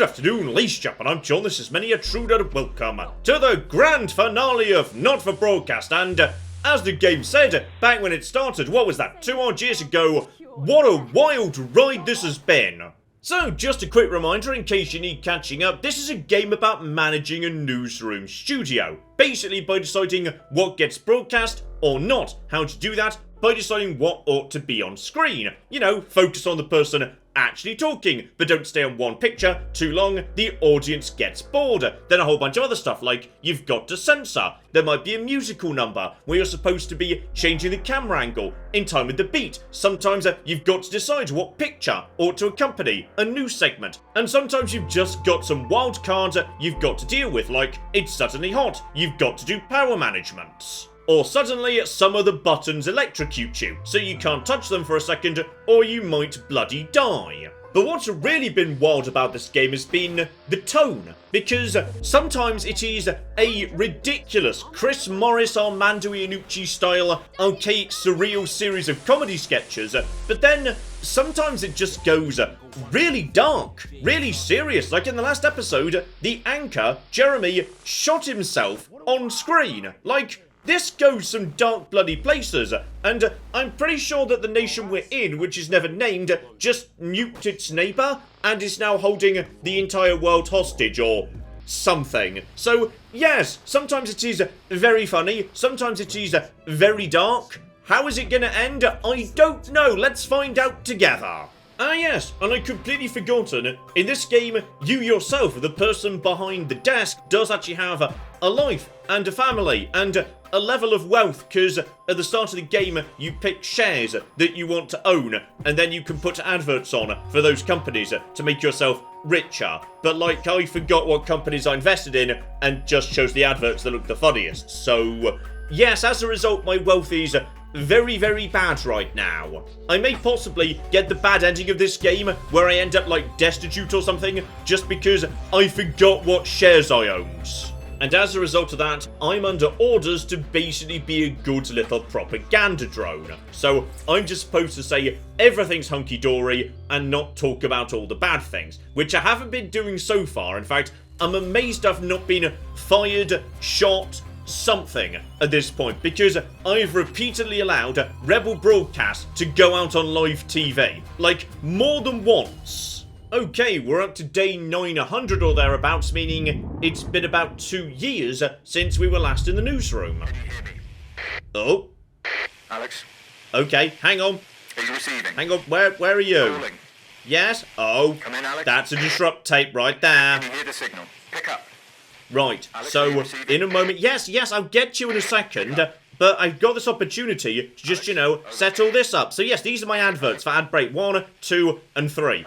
Good afternoon, ladies and gentlemen, I'm John, this is many a Truder, welcome to the grand finale of Not For Broadcast, and as the game said, back when it started, what was that, 2 odd years ago, what a wild ride this has been. So, just a quick reminder in case you need catching up, this is a game about managing a newsroom studio, basically by deciding what gets broadcast or not, how to do that, by deciding what ought to be on screen. You know, focus on the person actually talking, but don't stay on one picture too long, the audience gets bored. Then a whole bunch of other stuff like you've got to censor. There might be a musical number where you're supposed to be changing the camera angle in time with the beat. Sometimes you've got to decide what picture ought to accompany a news segment. And sometimes you've just got some wild cards you've got to deal with, like it's suddenly hot, you've got to do power management. Or suddenly some of the buttons electrocute you, so you can't touch them for a second, or you might bloody die. But what's really been wild about this game has been the tone, because sometimes it is a ridiculous Chris Morris, Armando Iannucci style, archaic, surreal series of comedy sketches, but then sometimes it just goes really dark, really serious. Like in the last episode, the anchor, Jeremy, shot himself on screen. Like, this goes some dark bloody places, and I'm pretty sure that the nation we're in, which is never named, just nuked its neighbour and is now holding the entire world hostage or something. So yes, sometimes it is very funny, sometimes it is very dark. How is it gonna end? I don't know, let's find out together. Ah yes, and I'd completely forgotten, in this game, you yourself, the person behind the desk, does actually have a life and a family and a level of wealth, because at the start of the game you pick shares that you want to own, and then you can put adverts on for those companies to make yourself richer. But like, I forgot what companies I invested in and just chose the adverts that look the funniest. So yes, as a result, my wealth is very, very bad right now. I may possibly get the bad ending of this game where I end up like destitute or something just because I forgot what shares I owned. And as a result of that, I'm under orders to basically be a good little propaganda drone. So I'm just supposed to say everything's hunky-dory and not talk about all the bad things, which I haven't been doing so far. In fact, I'm amazed I've not been fired, shot, something at this point, because I've repeatedly allowed Rebel Broadcast to go out on live TV, like more than once. Okay, we're up to day 900 or thereabouts, meaning it's been about 2 years since we were last in the newsroom. Can you hear me? Oh. Alex? Okay, hang on. He's receiving. Hang on, where are you? Calling. Yes? Oh. Come in, Alex. That's a disrupt tape right there. Can you hear the signal? Pick up. Right, Alex, so are you receiving? in a moment, yes, I'll get you in a second, but I've got this opportunity to just, you know, set all this up. So yes, these are my adverts for ad break 1, 2, and 3.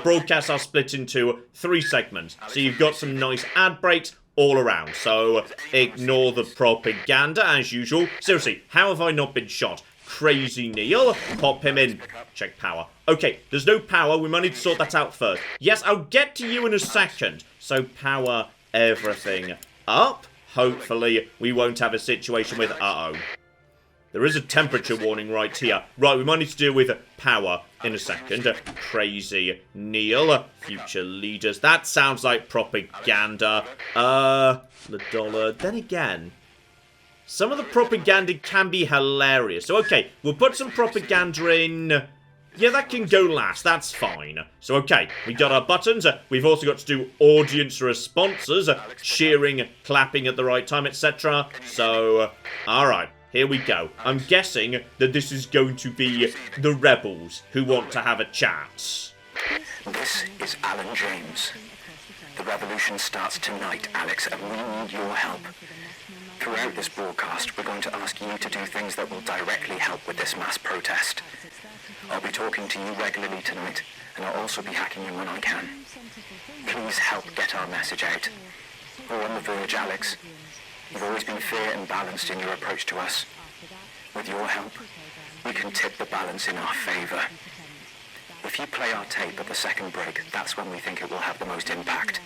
Broadcasts are split into 3 segments, so you've got some nice ad breaks all around. So ignore the propaganda as usual. Seriously, how have I not been shot? Crazy Neil, pop him in. Check power. Okay, there's no power, we might need to sort that out first. Yes, I'll get to you in a second. So power everything up. Hopefully we won't have a situation with there is a temperature warning right here. Right, we might need to deal with power in a second. Crazy Neil, future leaders. That sounds like propaganda. The dollar. Then again, some of the propaganda can be hilarious. So okay, we'll put some propaganda in. Yeah, that can go last, that's fine. So okay, we got our buttons, we've also got to do audience responses, cheering, clapping at the right time, etc. So, alright, here we go. I'm guessing that this is going to be the rebels who want to have a chat. This is Alan James. The revolution starts tonight, Alex, and we need your help. Throughout this broadcast, we're going to ask you to do things that will directly help with this mass protest. I'll be talking to you regularly tonight, and I'll also be hacking you when I can. Please help get our message out. We're on the verge, Alex. You've always been fair and balanced in your approach to us. With your help, we can tip the balance in our favour. If you play our tape at the second break, that's when we think it will have the most impact.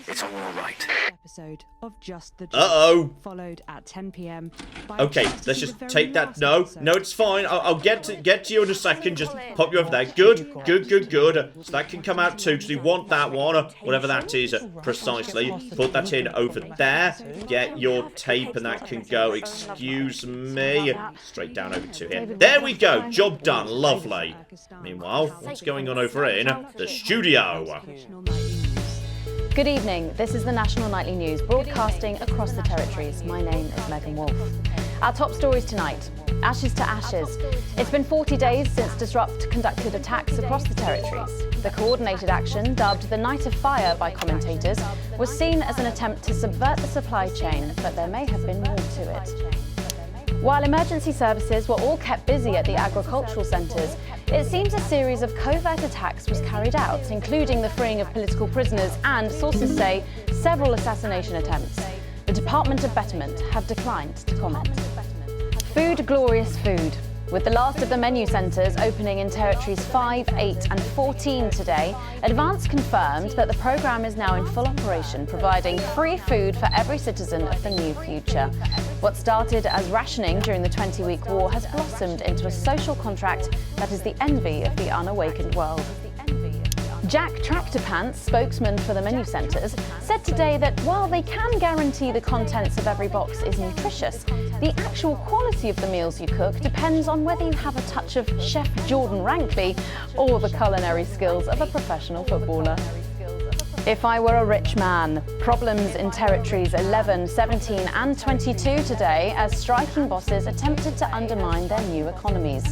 It's on your right. episode of Just the Uh-oh. Followed at 10 p.m. Okay, let's just take that. No, it's fine. I'll get to you in a second. Just pop you over there. Good. So that can come out too. So you want that one, or whatever that is precisely. Put that in over there. Get your tape, and that can go. Excuse me. Straight down over to here. There we go. Job done. Lovely. Meanwhile, what's going on over in the studio? Good evening, this is the National Nightly News, broadcasting across the territories. My name is Megan Wolfe. Our top stories tonight, ashes to ashes. It's been 40 days since Disrupt conducted attacks across the territories. The coordinated action, dubbed the Night of Fire by commentators, was seen as an attempt to subvert the supply chain, but there may have been more to it. While emergency services were all kept busy at the agricultural centres, it seems a series of covert attacks was carried out, including the freeing of political prisoners and, sources say, several assassination attempts. The Department of Betterment have declined to comment. Food, glorious food. With the last of the menu centres opening in territories 5, 8 and 14 today, Advance confirmed that the programme is now in full operation, providing free food for every citizen of the new future. What started as rationing during the 20-week war has blossomed into a social contract that is the envy of the unawakened world. Jack Tractor Pants, spokesman for the menu centres, said today that while they can guarantee the contents of every box is nutritious, the actual quality of the meals you cook depends on whether you have a touch of Chef Jordan Rankley or the culinary skills of a professional footballer. If I were a rich man, problems in territories 11, 17 and 22 today as striking bosses attempted to undermine their new economies.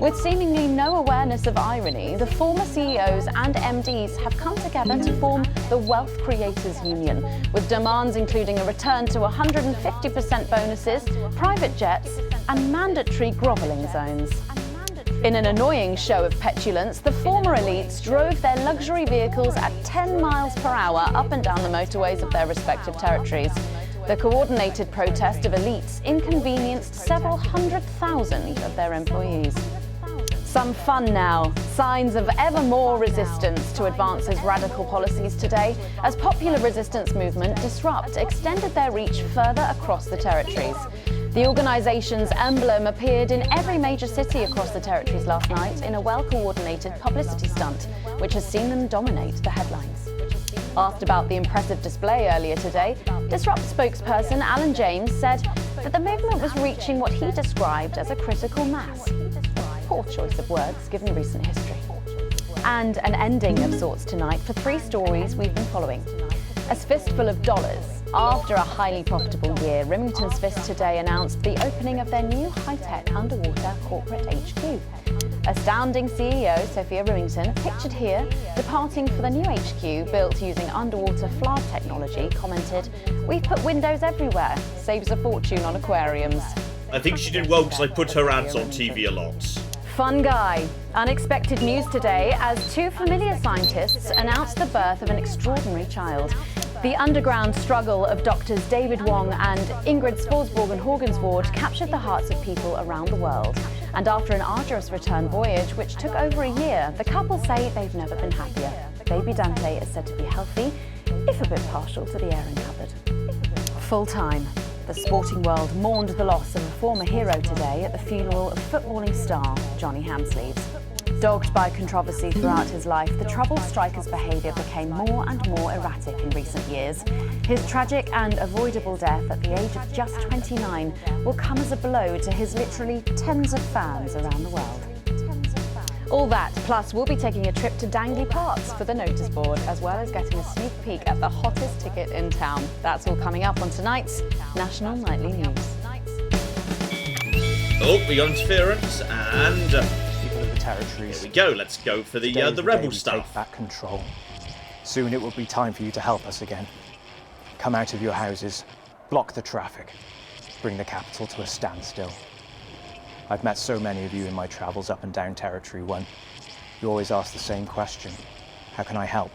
With seemingly no awareness of irony, the former CEOs and MDs have come together to form the Wealth Creators Union, with demands including a return to 150% bonuses, private jets and mandatory grovelling zones. In an annoying show of petulance, the former elites drove their luxury vehicles at 10 miles per hour up and down the motorways of their respective territories. The coordinated protest of elites inconvenienced several 100,000 of their employees. Some fun now. Signs of ever more resistance to Advance's radical policies today, as popular resistance movement Disrupt extended their reach further across the territories. The organisation's emblem appeared in every major city across the territories last night in a well-coordinated publicity stunt, which has seen them dominate the headlines. Asked about the impressive display earlier today, Disrupt spokesperson Alan James said that the movement was reaching what he described as a critical mass. Poor choice of words given recent history. And an ending of sorts tonight for 3 stories we've been following. A fistful of dollars. After a highly profitable year, Remington's Fist today announced the opening of their new high-tech underwater corporate HQ. Astounding CEO Sophia Remington, pictured here, departing for the new HQ built using underwater FLAR technology, commented, "We've put windows everywhere, saves a fortune on aquariums." I think she did well because I put her ads on TV a lot. Fun guy. Unexpected news today as 2 familiar scientists announced the birth of an extraordinary child. The underground struggle of doctors David Wong and Ingrid Sporsborg-Horgensvoord captured the hearts of people around the world. And after an arduous return voyage, which took over a year, the couple say they've never been happier. Baby Dante is said to be healthy, if a bit partial to the airing cupboard. Full time. The sporting world mourned the loss of a former hero today at the funeral of footballing star Johnny Hamsleaves. Dogged by controversy throughout his life, the troubled striker's behaviour became more and more erratic in recent years. His tragic and avoidable death at the age of just 29 will come as a blow to his literally tens of fans around the world. All that, plus we'll be taking a trip to Dangley Parks for the notice board, as well as getting a sneak peek at the hottest ticket in town. That's all coming up on tonight's National Nightly News. Oh, we got interference, and people of the territories. Here we go. Let's go for the rebel stuff. Take back control. Soon it will be time for you to help us again. Come out of your houses, block the traffic, bring the capital to a standstill. I've met so many of you in my travels up and down Territory 1. You always ask the same question. How can I help?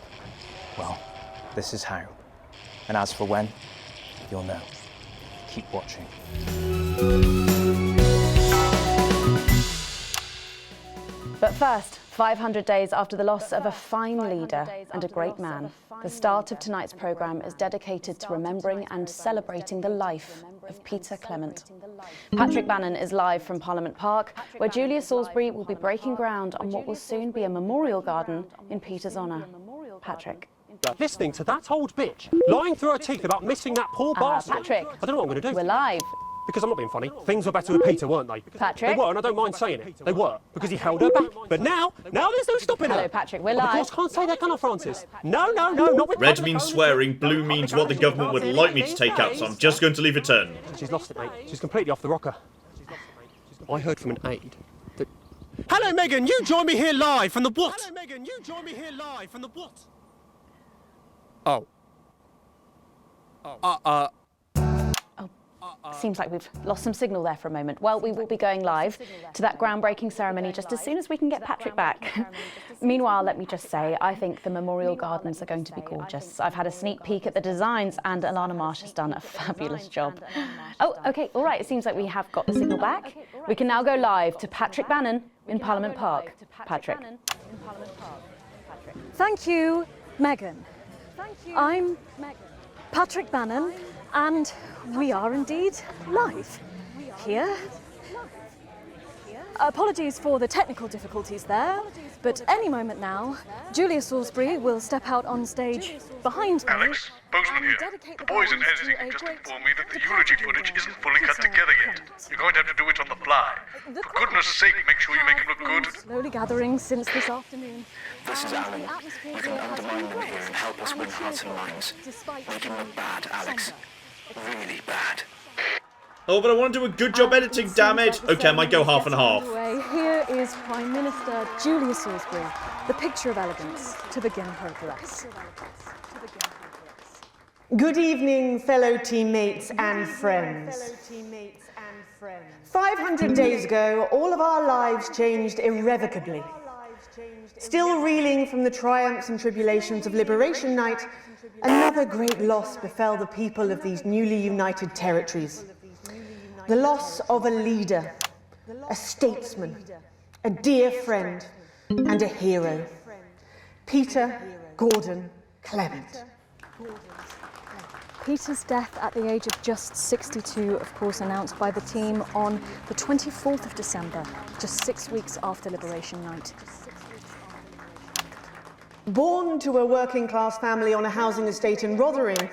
Well, this is how. And as for when, you'll know. Keep watching. But first, 500 days after the loss of a fine leader and a great man, the start of tonight's programme is dedicated to remembering and celebrating the life of Peter Clement. Patrick Bannon is live from Parliament Park, where Julia Salisbury will be breaking ground on what will soon be a memorial garden in Peter's honour. Patrick. Listening to that old bitch lying through her teeth about missing that poor bastard. Patrick. I don't know what I'm going to do. We're live. Because I'm not being funny. Things were better with Peter, weren't they? Patrick. They were, and I don't mind saying it. They were, because he held her back. But now there's no stopping her. Hello, Patrick, we're Of live. course, can't say that, can I, Francis? No, not with... Red means swearing, blue means what the government would like me to take out, so I'm just going to leave a turn. She's lost it, mate. She's completely off the rocker. I heard from an aide that... Hello, Megan, you join me here live from the what? Hello, Megan, you join me here live from the what? Oh. Seems like we've lost some signal there for a moment. Well, we will be going live to that groundbreaking ceremony just as soon as we can get Patrick back. Meanwhile, let me just say, I think the memorial gardens are going to be gorgeous. I've had a sneak peek at the designs and Alana Marsh has done a fabulous job. Oh, OK, all right, it seems like we have got the signal back. We can now go live to Patrick Bannon in Parliament Park. Patrick. Thank you, Megan. I'm Patrick Bannon, and we are indeed live here. Apologies for the technical difficulties there, but any moment now, Julia Salisbury will step out on stage behind me. Alex, Bozeman here. The boys in editing have just informed me that the eulogy footage isn't fully cut together yet. You're going to have to do it on the fly. For goodness sake, make sure you make it look good. Slowly gathering since this afternoon. This is Alan. You can undermine them here and help us win hearts and minds. Make him look bad, Alex. Really bad. Oh, but I want to do a good job editing, damn it. Okay, I might go half and half. Here is Prime Minister Julia Salisbury, the picture of elegance, to begin her address. Good evening, fellow teammates and friends. 500 days ago, all of our lives changed irrevocably. Still reeling from the triumphs and tribulations of Liberation Night, another great loss befell the people of these newly united territories. The loss of a leader, a statesman, a dear friend, and a hero. Peter Gordon Clement. Peter's death at the age of just 62, of course, announced by the team on the 24th of December, just 6 weeks after Liberation Night. Born to a working-class family on a housing estate in Rotherham,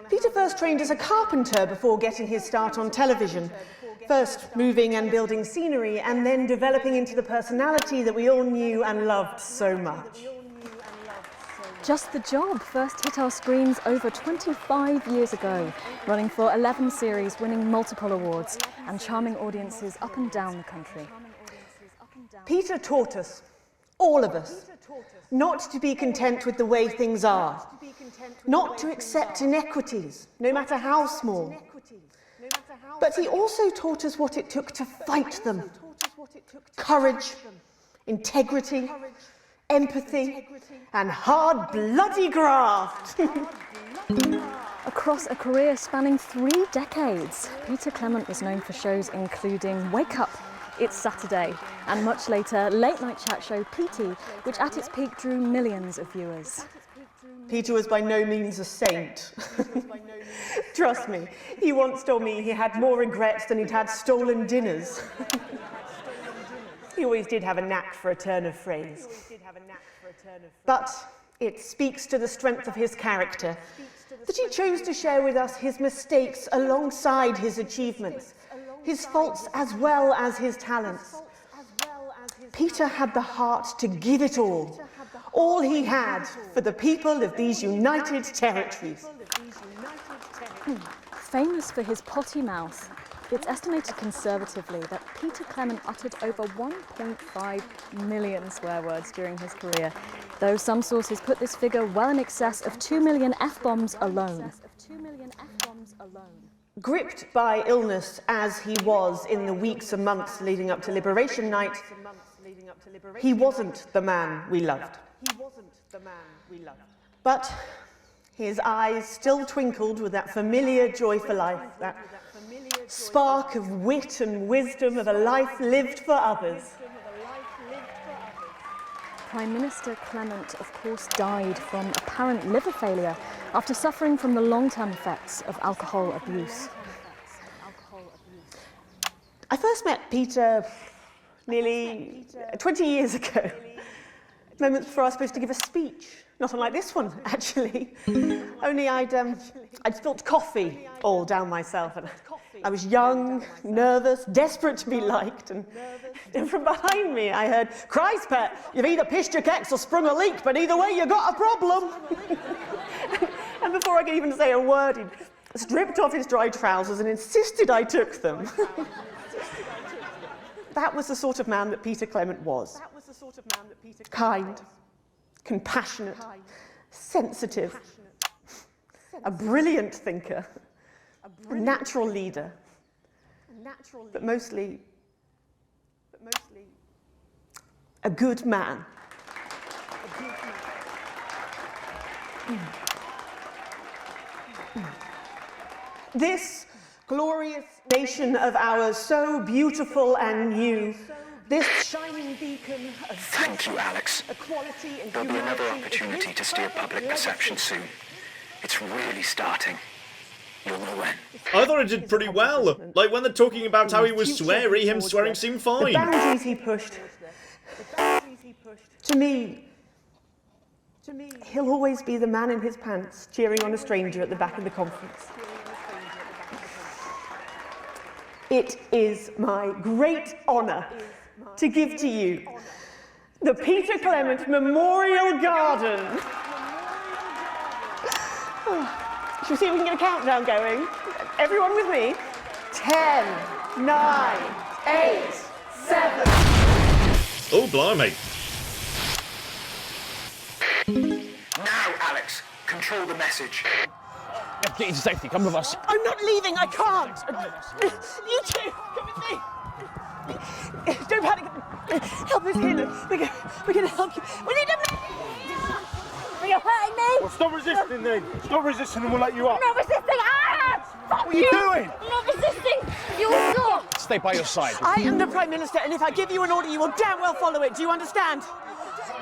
Peter first trained as a carpenter before getting his start on television. First moving and building scenery, and then developing into the personality that we all knew and loved so much. Just the Job first hit our screens over 25 years ago, running for 11 series, winning multiple awards, and charming audiences up and down the country. Peter taught us, all of us, not to be content with the way things are, not to accept inequities, no matter how small. But he also taught us what it took to fight them. Courage, integrity, empathy, and hard, bloody graft. Across a career spanning 3 decades, Peter Clement was known for shows including Wake Up, It's Saturday, and much later, late-night chat show PT, which at its peak drew millions of viewers. Peter was by no means a saint. Trust me, he once told me he had more regrets than he'd had stolen dinners. He always did have a knack for a turn of phrase. But it speaks to the strength of his character that he chose to share with us his mistakes alongside his achievements, his faults as well as his talents. Peter had the heart to give it all he had for the people of these united territories. Famous for his potty mouth, it's estimated conservatively that Peter Clement uttered over 1.5 million swear words during his career, though some sources put this figure well in excess of 2 million F-bombs alone. Gripped by illness as he was in the weeks and months leading up to Liberation Night, he wasn't the man we loved. But his eyes still twinkled with that familiar joy for life, that spark of wit and wisdom of a life lived for others. Prime Minister Clement, of course, died from apparent liver failure after suffering from the long-term effects of alcohol abuse. I first met Peter nearly 20 years ago, moments before I was supposed to give a speech. Not unlike this one, actually. Only I'd spilt coffee all down myself, and I was young, nervous, desperate to be liked, and from behind me I heard, "Christ, pet, you've either pissed your kecks or sprung a leak, but either way you got a problem." And before I could even say a word, he stripped off his dry trousers and insisted I took them. That was the sort of man that Peter Clement was. Kind, compassionate, sensitive, a brilliant thinker, a natural leader, but mostly a good man. This glorious nation of ours, so beautiful and new, this shining beacon of Thank you, Alex. equality and There'll be another humanity is opportunity this to steer public perception soon. It's really starting. You'll know when. I thought it did pretty well. Like, when they're talking about how he was sweary, him swearing seemed The fine. boundaries he pushed. To me, he'll always be the man in his pants cheering on a stranger at the back of the conference. It is my great honour to give to you the Peter Clement Memorial Garden. Should we see if we can get a countdown going? Everyone with me? 10, 9, 8, 7. Oh, blimey. Now, Alex, control the message. Get you to safety, come with us. I'm not leaving, I can't! You two, come with me! Don't panic! Help us here, we're gonna help you. We need to... You're hurting me! Well, stop resisting then. Stop resisting and we'll let you up. I'm not resisting! Ah! Fuck What are you doing? I'm not resisting! You'll stop! Stay by your side. I am the Prime Minister, and if I give you an order, you will damn well follow it. Do you understand?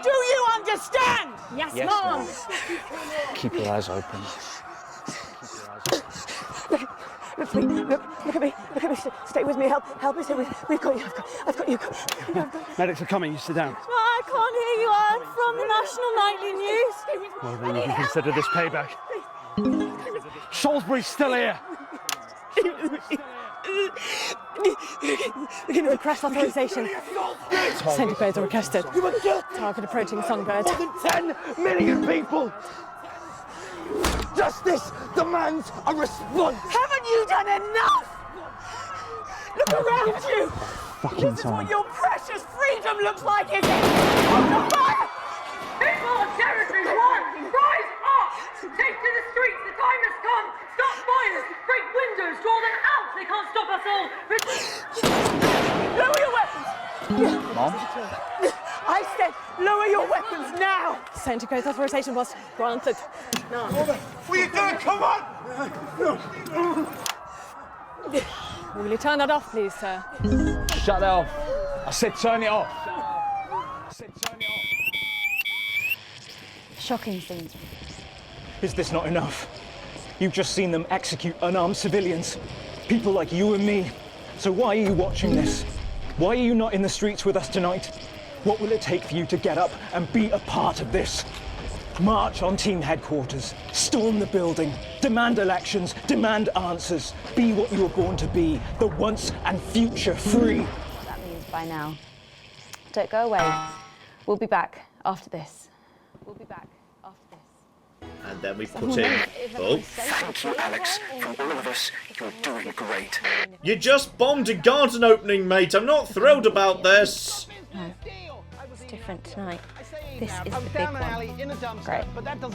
Do you understand? Yes, Yes, Mom. Keep your eyes open. Look at me. Stay with me. Help me. Stay with me. We've got you. I've got you. Medics are coming. You sit down. I can't hear you. I'm from the National Nightly News. Well, then you can consider this payback. Salisbury's still here. We're going to request authorization. Centigrades are requested. Target approaching Songbird. More than 10 million people. Justice demands a response. Haven't you done enough? Look around you. This is what your precious freedom looks like, is it? On fire! People of territory one, rise up! Take to the streets, the time has come! Stop fires! Break windows, draw them out! They can't stop us all! Lower your weapons! Mom? I said, lower your weapons now! Centigrades authorization was granted. What are you doing? Come on! Will you turn that off, please, sir? Shut that off. I said turn it off. I said turn it off. Shocking scenes. Is this not enough? You've just seen them execute unarmed civilians. People like you and me. So why are you watching this? Why are you not in the streets with us tonight? What will it take for you to get up and be a part of this? March on team headquarters, storm the building, demand elections, demand answers. Be what you were born to be, the once and future free. That means by now. Don't go away. We'll be back after this. And then we put in... Oh. Thank you, Alex. From all of us, you're doing great. You just bombed a garden opening, mate. I'm not thrilled about this. No. It's different tonight. This is the big one. Great.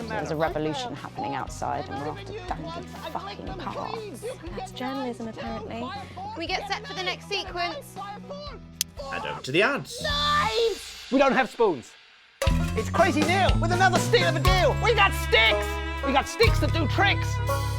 There's a revolution happening outside and we're off to Dandy's fucking parts. That's journalism, apparently. Can we get set for the next sequence? And over to the ads. We don't have spoons. It's Crazy Neil with another steal of a deal. We got sticks! We got sticks that do tricks.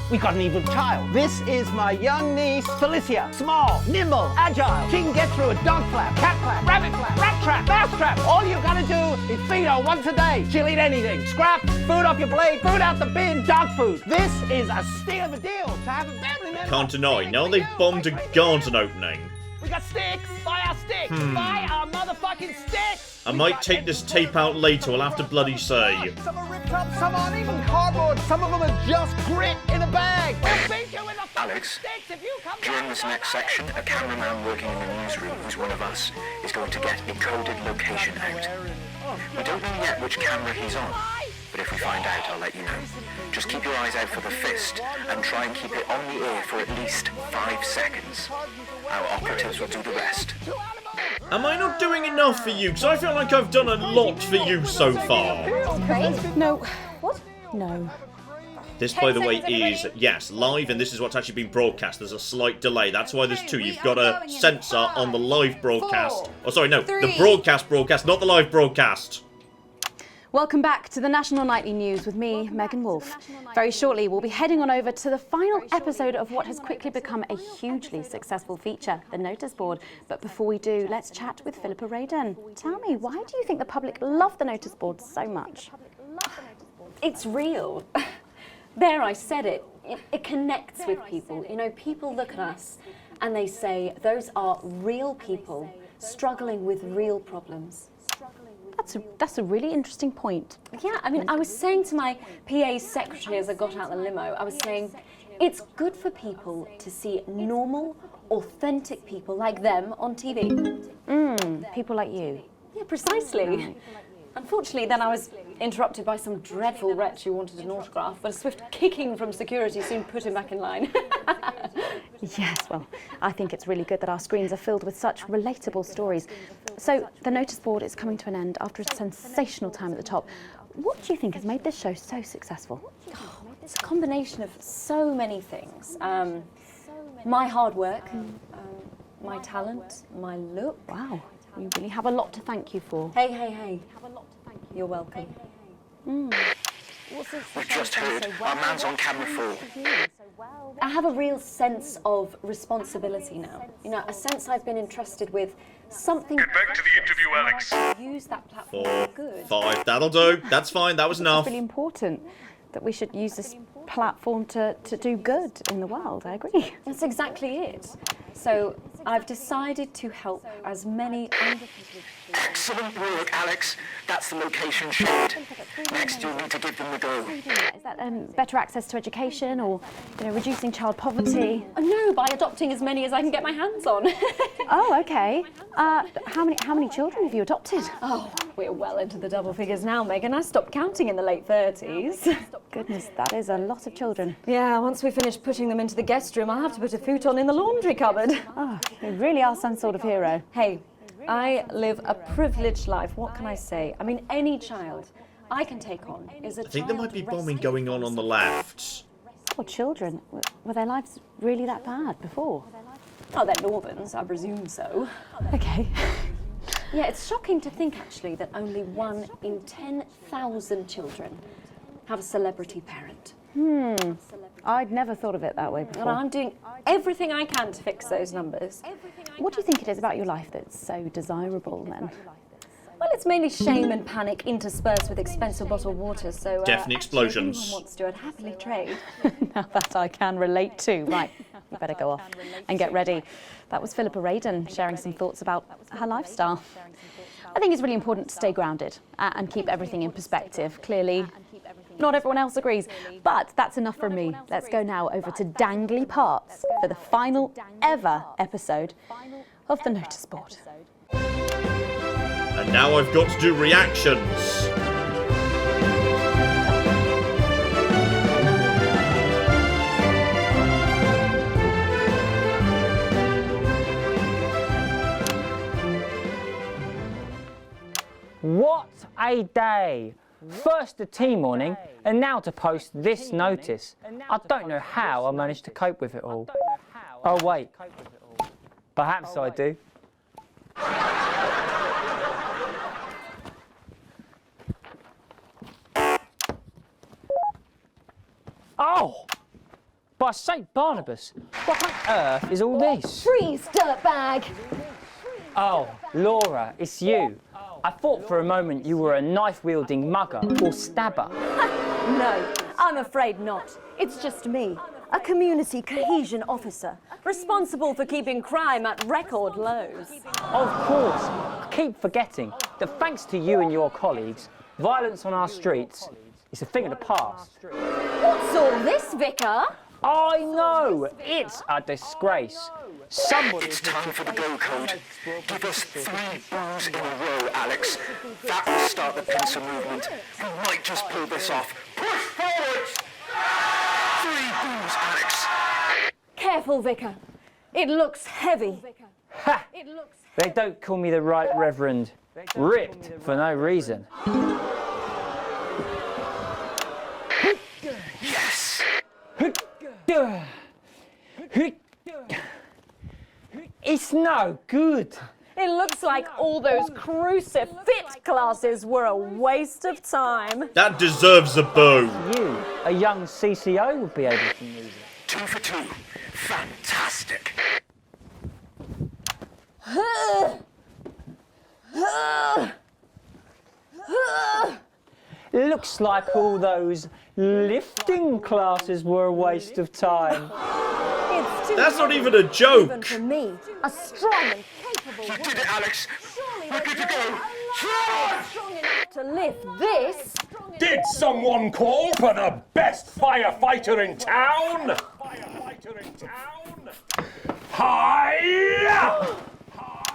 We got an evil child. This is my young niece, Felicia. Small, nimble, agile. She can get through a dog flap, cat flap, rabbit flap, rat trap, mouse trap. All you gotta do is feed her once a day. She'll eat anything. Scraps, food off your plate, food out the bin, dog food. This is a steal of a deal to have a family member. Can't deny, now they've bombed a garden opening. We got sticks. Buy our sticks. Buy our motherfucking sticks. I might take this tape out later, I'll have to bloody say. Some are ripped up, some aren't even cardboard. Some of them are just grit in a bag. We'll beat you with the Alex, sticks if you come during this next section, a cameraman working in the newsroom who's one of us is going to get a coded location out. We don't know yet which camera he's on, but if we find out, I'll let you know. Just keep your eyes out for the fist and try and keep it on the air for at least 5 seconds. Our operatives will do the rest. Am I not doing enough for you? Because I feel like I've done a lot for you so far. No. What? No. This, by the way, is, yes, live, and this is what's actually been broadcast. There's a slight delay. That's why there's 2. You've got a censor on the live broadcast. Oh, sorry, no, the broadcast, not the live broadcast. Welcome back to the National Nightly News with me, Megan Wolfe. Very shortly, we'll be heading on over to the final episode of what has quickly become a hugely successful feature, the notice board. But before we do, let's chat with Philippa Radin. Tell me, why do you think the public love the notice board so much? It's real. There, I said it. It connects with people. You know, people look at us and they say, those are real people struggling with real problems. That's a really interesting point. Yeah, I mean, I was saying to my PA secretary as I got out the limo, I was saying, it's good for people to see normal, authentic people like them on TV. People like you. Yeah, precisely. Right. Unfortunately, then I was interrupted by some dreadful wretch who wanted an autograph, but a swift kicking from security soon put him back in line. Yes, well, I think it's really good that our screens are filled with such relatable stories. So, the notice board is coming to an end after a sensational time at the top. What do you think has made this show so successful? Oh, it's a combination of so many things. My hard work, my talent, my look. Wow, you really have a lot to thank you for. Hey. You're welcome. We've just heard our man's on camera 4. I have a real sense of responsibility now. You know, a sense I've been entrusted with something. Get back to the interview, Alex. Use that platform 4, for good. 5, that'll do. That's fine, that was enough. It's really important that we should use this platform to do good in the world. I agree. That's exactly it. So I've decided to help as many underprivileged. Excellent work, Alex. That's the location shared. Next, you'll need to give them the go. Is that better access to education, or reducing child poverty? No, by adopting as many as I can get my hands on. Oh, okay. How many children have you adopted? Oh, we're well into the double figures now, Megan. I stopped counting in the late 30s. Goodness, that is a lot of children. Yeah, once we finish putting them into the guest room, I'll have to put a futon in the laundry cupboard. Oh, you really are some sort of hero. Hey, I live a privileged life. What can I say? I mean, any child I can take on is a I think there might be bombing going on the left. Poor children. Were their lives really that bad before? Oh, they're Northerns, I presume so. Okay. Yeah, it's shocking to think, actually, that only 1 in 10,000 children have a celebrity parent. I'd never thought of it that way before. And I'm doing everything I can to fix those numbers. What do you think it is about your life that's so desirable, then? Well, it's mainly shame and panic interspersed with expensive bottled water, so... Definitely explosions. If anyone wants to, I'd happily trade. Now that I can relate to. Right, you better go off and get ready. That was Philippa Radin sharing some thoughts about her lifestyle. I think it's really important to stay grounded and keep everything in perspective. Clearly, not everyone else agrees, but that's enough from me. Let's go now over to Dangly Parts for the final ever episode of the Notice Board. And now I've got to do reactions. What a day! First the tea morning, and now to post this notice. I don't know how I managed to cope with it all. Oh wait, perhaps I do. Oh! By St. Barnabas, what on earth is all this? Freeze, dirtbag! Oh, Laura, it's you. I thought for a moment you were a knife-wielding mugger or stabber. No, I'm afraid not. It's just me, a community cohesion officer, responsible for keeping crime at record lows. Of course. I keep forgetting that thanks to you and your colleagues, violence on our streets is a thing of the past. What's all this, Vicar? I know! It's a disgrace. Somebody... It's time for the go code. Give us 3 boos in a row, Alex. That will start the pincer movement. We might just pull this off. Push forward! 3 boos, Alex. Careful, Vicar. It looks heavy. Ha! They don't call me the Right Reverend. Ripped for no reason. Yes! It's no good. It looks like all those crucifix classes were a waste of time. That deserves a boo. You, a young CCO, would be able to use it. 2 for 2. Fantastic. Looks like all those lifting classes were a waste of time. That's not even a joke. Even for me, a strong and capable You woman. did it, Alex. We're good to go. Strong enough to lift this. Did someone call for the best firefighter in town? Hi!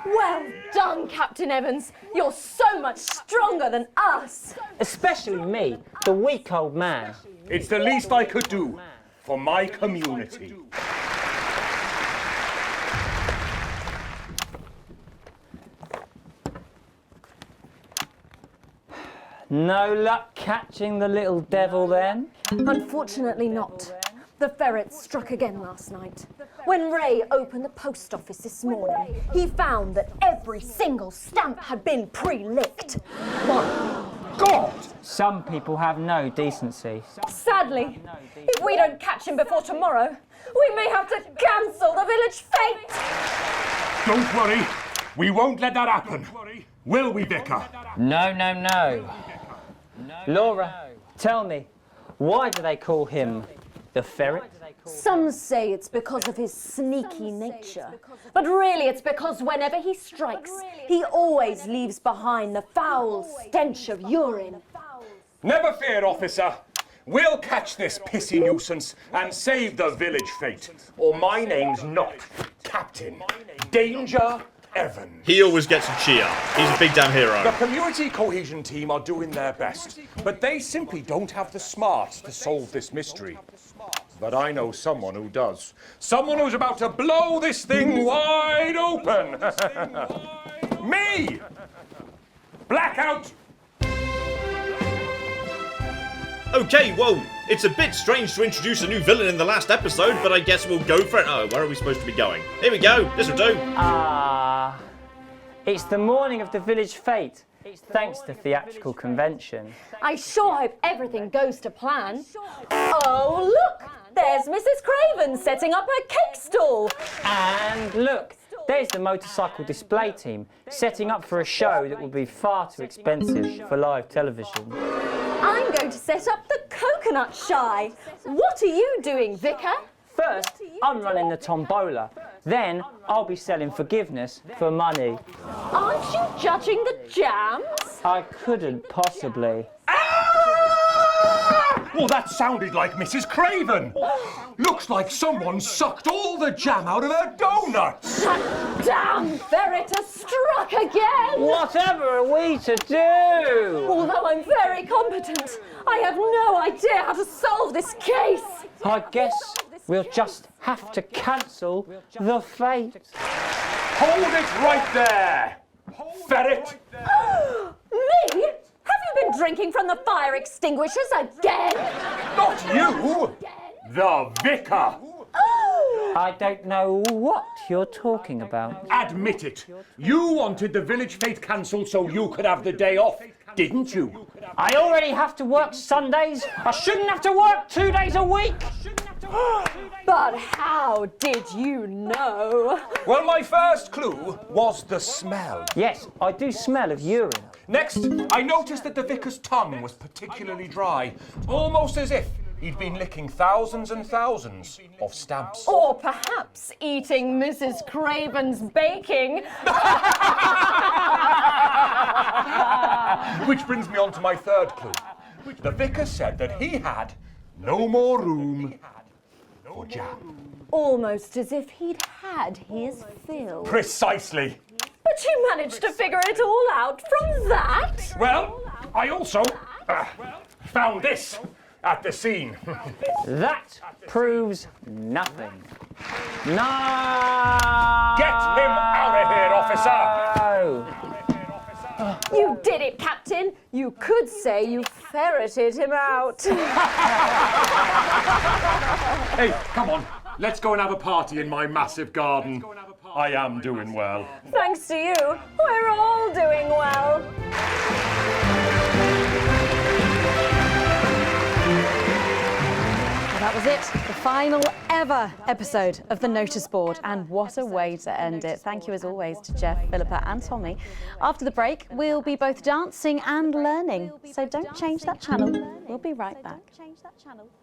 Well done, Captain Evans. You're so much stronger than us. Especially me, the weak old man. It's the least I could do for my community. No luck catching the little devil then? Unfortunately not. The ferret struck again last night. When Ray opened the post office this morning, he found that every single stamp had been pre-licked. My God! Some people have no decency. Sadly, if we don't catch him before tomorrow, we may have to cancel the village fete. Don't worry, we won't let that happen. Will we, Vicar? No, no, no. Laura, tell me, why do they call him the ferret? Some say it's because of his sneaky nature. But really it's because whenever he strikes, he always leaves behind the foul stench of urine. Never fear, officer. We'll catch this pissy nuisance and save the village fete. Or my name's not Captain Danger Evans. He always gets a cheer. He's a big damn hero. The community cohesion team are doing their best, but they simply don't have the smarts to solve this mystery. But I know someone who does. Someone who's about to blow this thing wide open. Me! Blackout! Okay, well, it's a bit strange to introduce a new villain in the last episode, but I guess we'll go for it. Oh, where are we supposed to be going? Here we go. This'll do. It's the morning of the village fete, thanks to theatrical convention. I sure hope everything goes to plan. Oh, look! There's Mrs. Craven setting up her cake stall. And look, there's the motorcycle display team setting up for a show that will be far too expensive for live television. I'm going to set up the coconut shy. What are you doing, Vicar? First, I'm running the tombola. Then, I'll be selling forgiveness for money. Aren't you judging the jams? I couldn't possibly. Well, that sounded like Mrs. Craven. Looks like someone sucked all the jam out of her donuts. That damn ferret has struck again. Whatever are we to do? Although I'm very competent, I have no idea how to solve this case. I guess we'll just have to cancel the fete. Hold it right there, ferret. Me? Have you been drinking from the fire extinguishers again? Not you, the vicar. I don't know what you're talking about. Admit it. You wanted the village fete cancelled so you could have the day off, didn't you? I already have to work Sundays. I shouldn't have to work 2 days a week. But how did you know? Well, my first clue was the smell. Yes, I do smell of urine. Next, I noticed that the vicar's tongue was particularly dry, almost as if he'd been licking thousands and thousands of stamps. Or perhaps eating Mrs. Craven's baking. Which brings me on to my third clue. The vicar said that he had no more room for jam. Almost as if he'd had his fill. Precisely. But you managed to figure it all out from that? Well, I also found this at the scene. That proves nothing. No! Get him out of here, officer! You did it, Captain. You could say you ferreted him out. Hey, come on. Let's go and have a party in my massive garden. I am doing well. Thanks to you, we're all doing well. That was it, the final ever episode of the Notice Board, and what a way to end it. Thank you as always to Jeff, Philippa and Tommy. After the break, we'll be both dancing and learning, so don't change that channel. We'll be right back.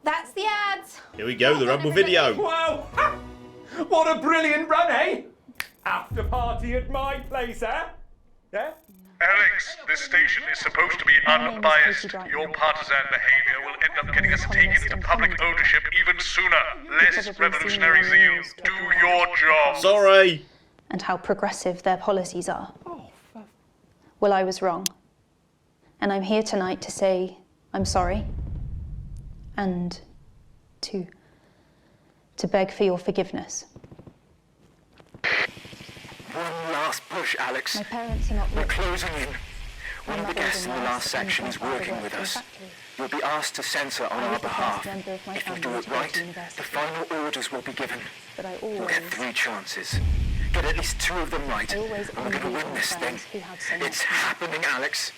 That's the ads. Here we go, the Rebel video. Wow! What a brilliant run, eh? After party at my place, eh? Yeah? Alex, this station is supposed to be unbiased. Your partisan behavior will end up getting us taken into public ownership even sooner. Less revolutionary zeal. Do your job. Sorry. And how progressive their policies are. Well, I was wrong. And I'm here tonight to say I'm sorry. And to beg for your forgiveness. One last push, Alex. My parents are not. We're closing in. One of the guests in the last section is working with us. You'll be asked to censor on our behalf. If you do it right, the final orders will be given. You'll get 3 chances. Get at least 2 of them right, and we're going to win this thing. It's happening, Alex.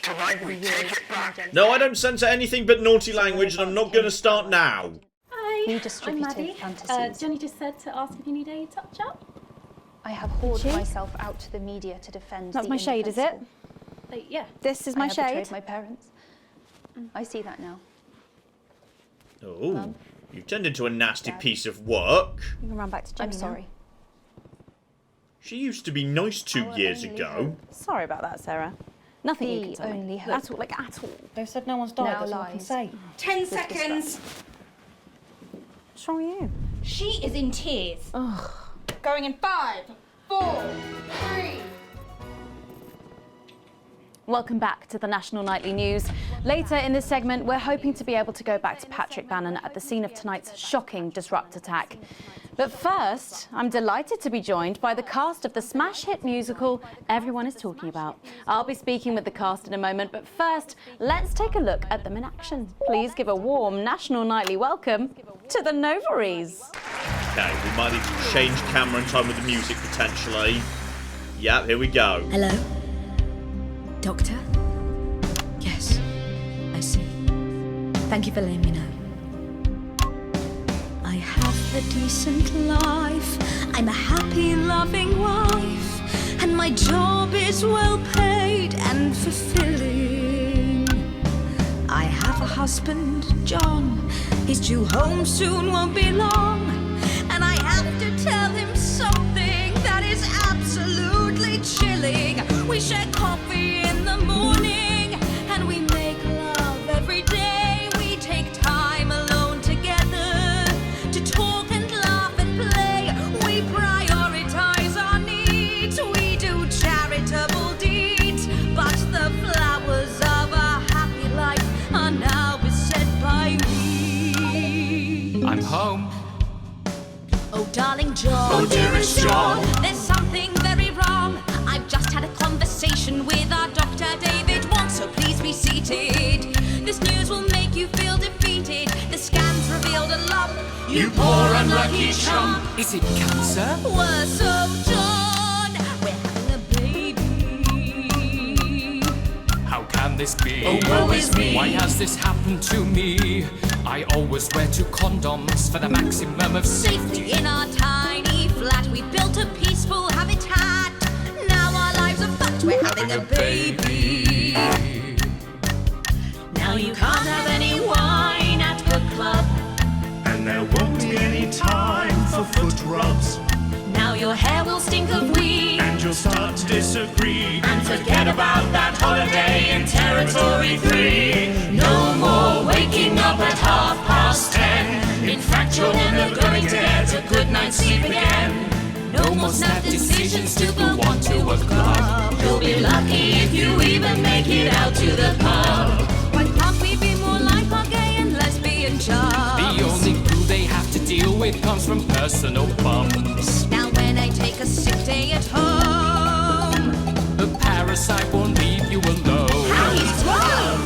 Tonight we take it back. No, I don't censor anything but naughty language, and I'm not going to start now. Hi, I'm Maddie. Jenny just said to ask if you need a touch-up. I have hauled myself out to the media to defend. That's my shade, is it? Yeah. This is my I have shade. betrayed my parents. I see that now. Oh, you've turned into a nasty piece of work. You can run back to Jenny. I'm sorry. She used to be nice 2 years ago. Sorry about that, Sarah. Nothing you can tell me. Only hope. At all, like at all. They said no one's died. Now That's all I can lies. say. 10 seconds. What's wrong with you? She is in tears. Ugh. Going in 5, 4, 3. Welcome back to the National Nightly News. Later in this segment, we're hoping to be able to go back to Patrick Bannon at the scene of tonight's shocking Disrupt attack. But first, I'm delighted to be joined by the cast of the smash hit musical everyone is talking about. I'll be speaking with the cast in a moment, but first, let's take a look at them in action. Please give a warm National Nightly welcome to the Novaries. Okay, we might need to change camera and time with the music potentially. Yeah, here we go. Hello? Doctor? Yes, I see. Thank you for letting me know. I have a decent life. I'm a happy, loving wife. And my job is well paid and fulfilling. I have a husband, John. He's due home soon, won't be long. And I have to tell him something that is absolutely chilling. We share coffee in the morning, and we make love every day. We take time alone together to talk and laugh and play. We prioritize our needs. We do charitable deeds. But the flowers of a happy life are now beset by weeds. I'm home. Oh, darling John. Oh, dearest John. There's something very wrong. I've just had a conversation with our doctor, David Wong, so please be seated. This news will make you feel defeated. The scans revealed a lump. You poor unlucky chump. Is it cancer? Worse, oh John, we're having a baby. How can this be? Oh, woe is me. Why has this happened to me? I always wear 2 condoms for the maximum of Safety in our tiny flat, we built a peaceful habitat. Now our lives are fucked, we're having a baby. Now you can't have any wine at the club. And there won't be any time for foot rubs. Now your hair will stink of weed. And you'll start to disagree. And forget about that holiday in Territory 3. No more waking up at 10:30. In fact, you're never going to get a good night's sleep again. No more snap decisions to go on to a club. You'll be lucky if you even make it out to the pub. Why can't we be more like our gay and lesbian chums? The only glue they have to deal with comes from personal bums. Now when I take a sick day at home, The parasite won't leave you alone. how he's wrong.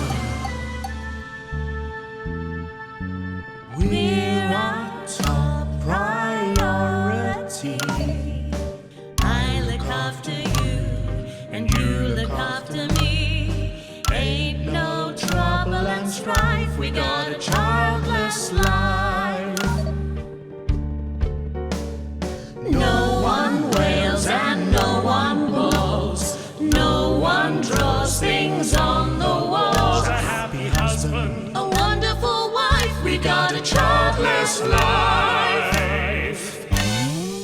We're our top priority. I look after you, and you look after me. Ain't no trouble and strife, we got a childless life. No one wails and no one blows. No one draws things on the walls. A happy husband, A wonderful wife, we got a childless life.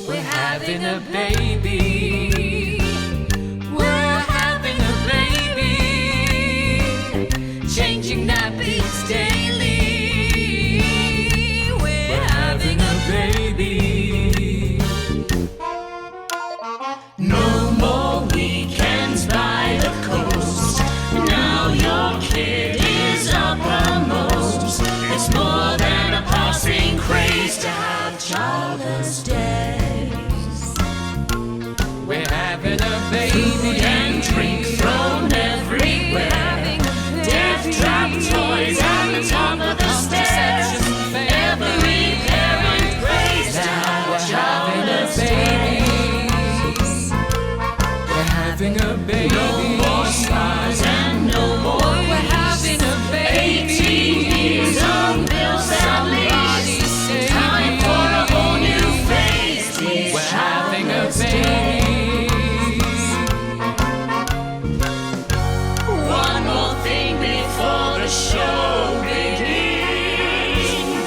We're having a baby. We're having a baby. Changing nappies daily. We're having a Baby. no more weekends by the coast. Now your kid is uppermost. It's more than a passing craze to have childless days. We're having a baby. Food and drink thrown everywhere. Death trap toys at the top of the stairs. Every parent prays to have childless babies. We're having a baby. No more scars and no more We're having a baby. 18 years on bills and leaves. Time for a whole new phase. We're having a baby. One more thing before the show begins.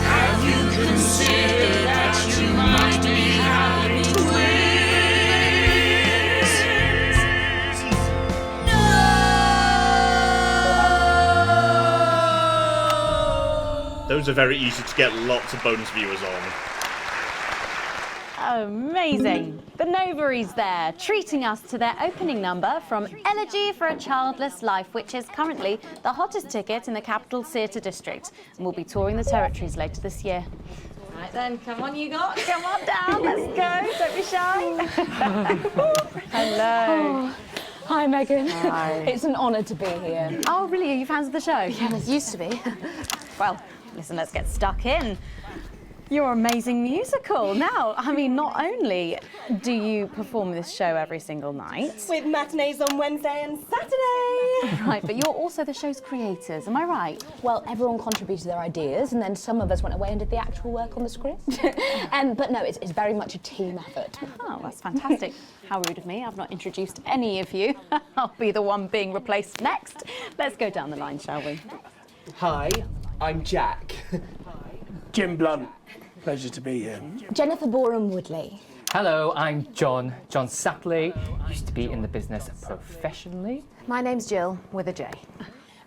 Have you considered that you might be having twins? Those are very easy to get lots of bonus viewers on. Amazing. The Novaries there, treating us to their opening number from Elegy for a Childless Life, which is currently the hottest ticket in the capital theatre district, and will be touring the territories later this year. Right then, come on you lot, come on down, let's go, don't be shy. Hello. Hi, Megan. Hi. It's an honour to be here. Oh, really? Are you fans of the show? Yes, used to be. Well, listen, let's get stuck in. Your amazing musical. Now, I mean, not only do you perform this show every single night, with matinees on Wednesday and Saturday. right, but you're also the show's creators, am I right? Well, everyone contributed their ideas, and then some of us went away and did the actual work on the script. But no, it's very much a team effort. Oh, that's fantastic. How rude of me. I've not introduced any of you. I'll be the one being replaced next. Let's go down the line, shall we? Hi, I'm Jack. Jim Blunt. Pleasure to be here. Jennifer Boren-Woodley. Hello, I'm John Sapley. Used to be in the business professionally. My name's Jill, with a J.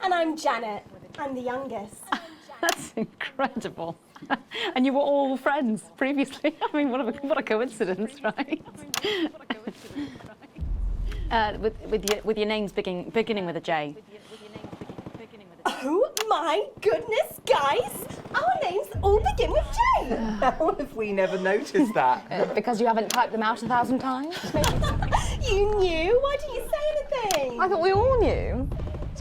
And I'm Janet. I'm the youngest. That's incredible. And you were all friends previously. I mean, what a coincidence, right? With your names beginning with a J. Oh my goodness, guys! Our names all begin with J. How have we never noticed that? Because you haven't typed them out 1,000 times, maybe? You knew? Why didn't you say anything? I thought we all knew.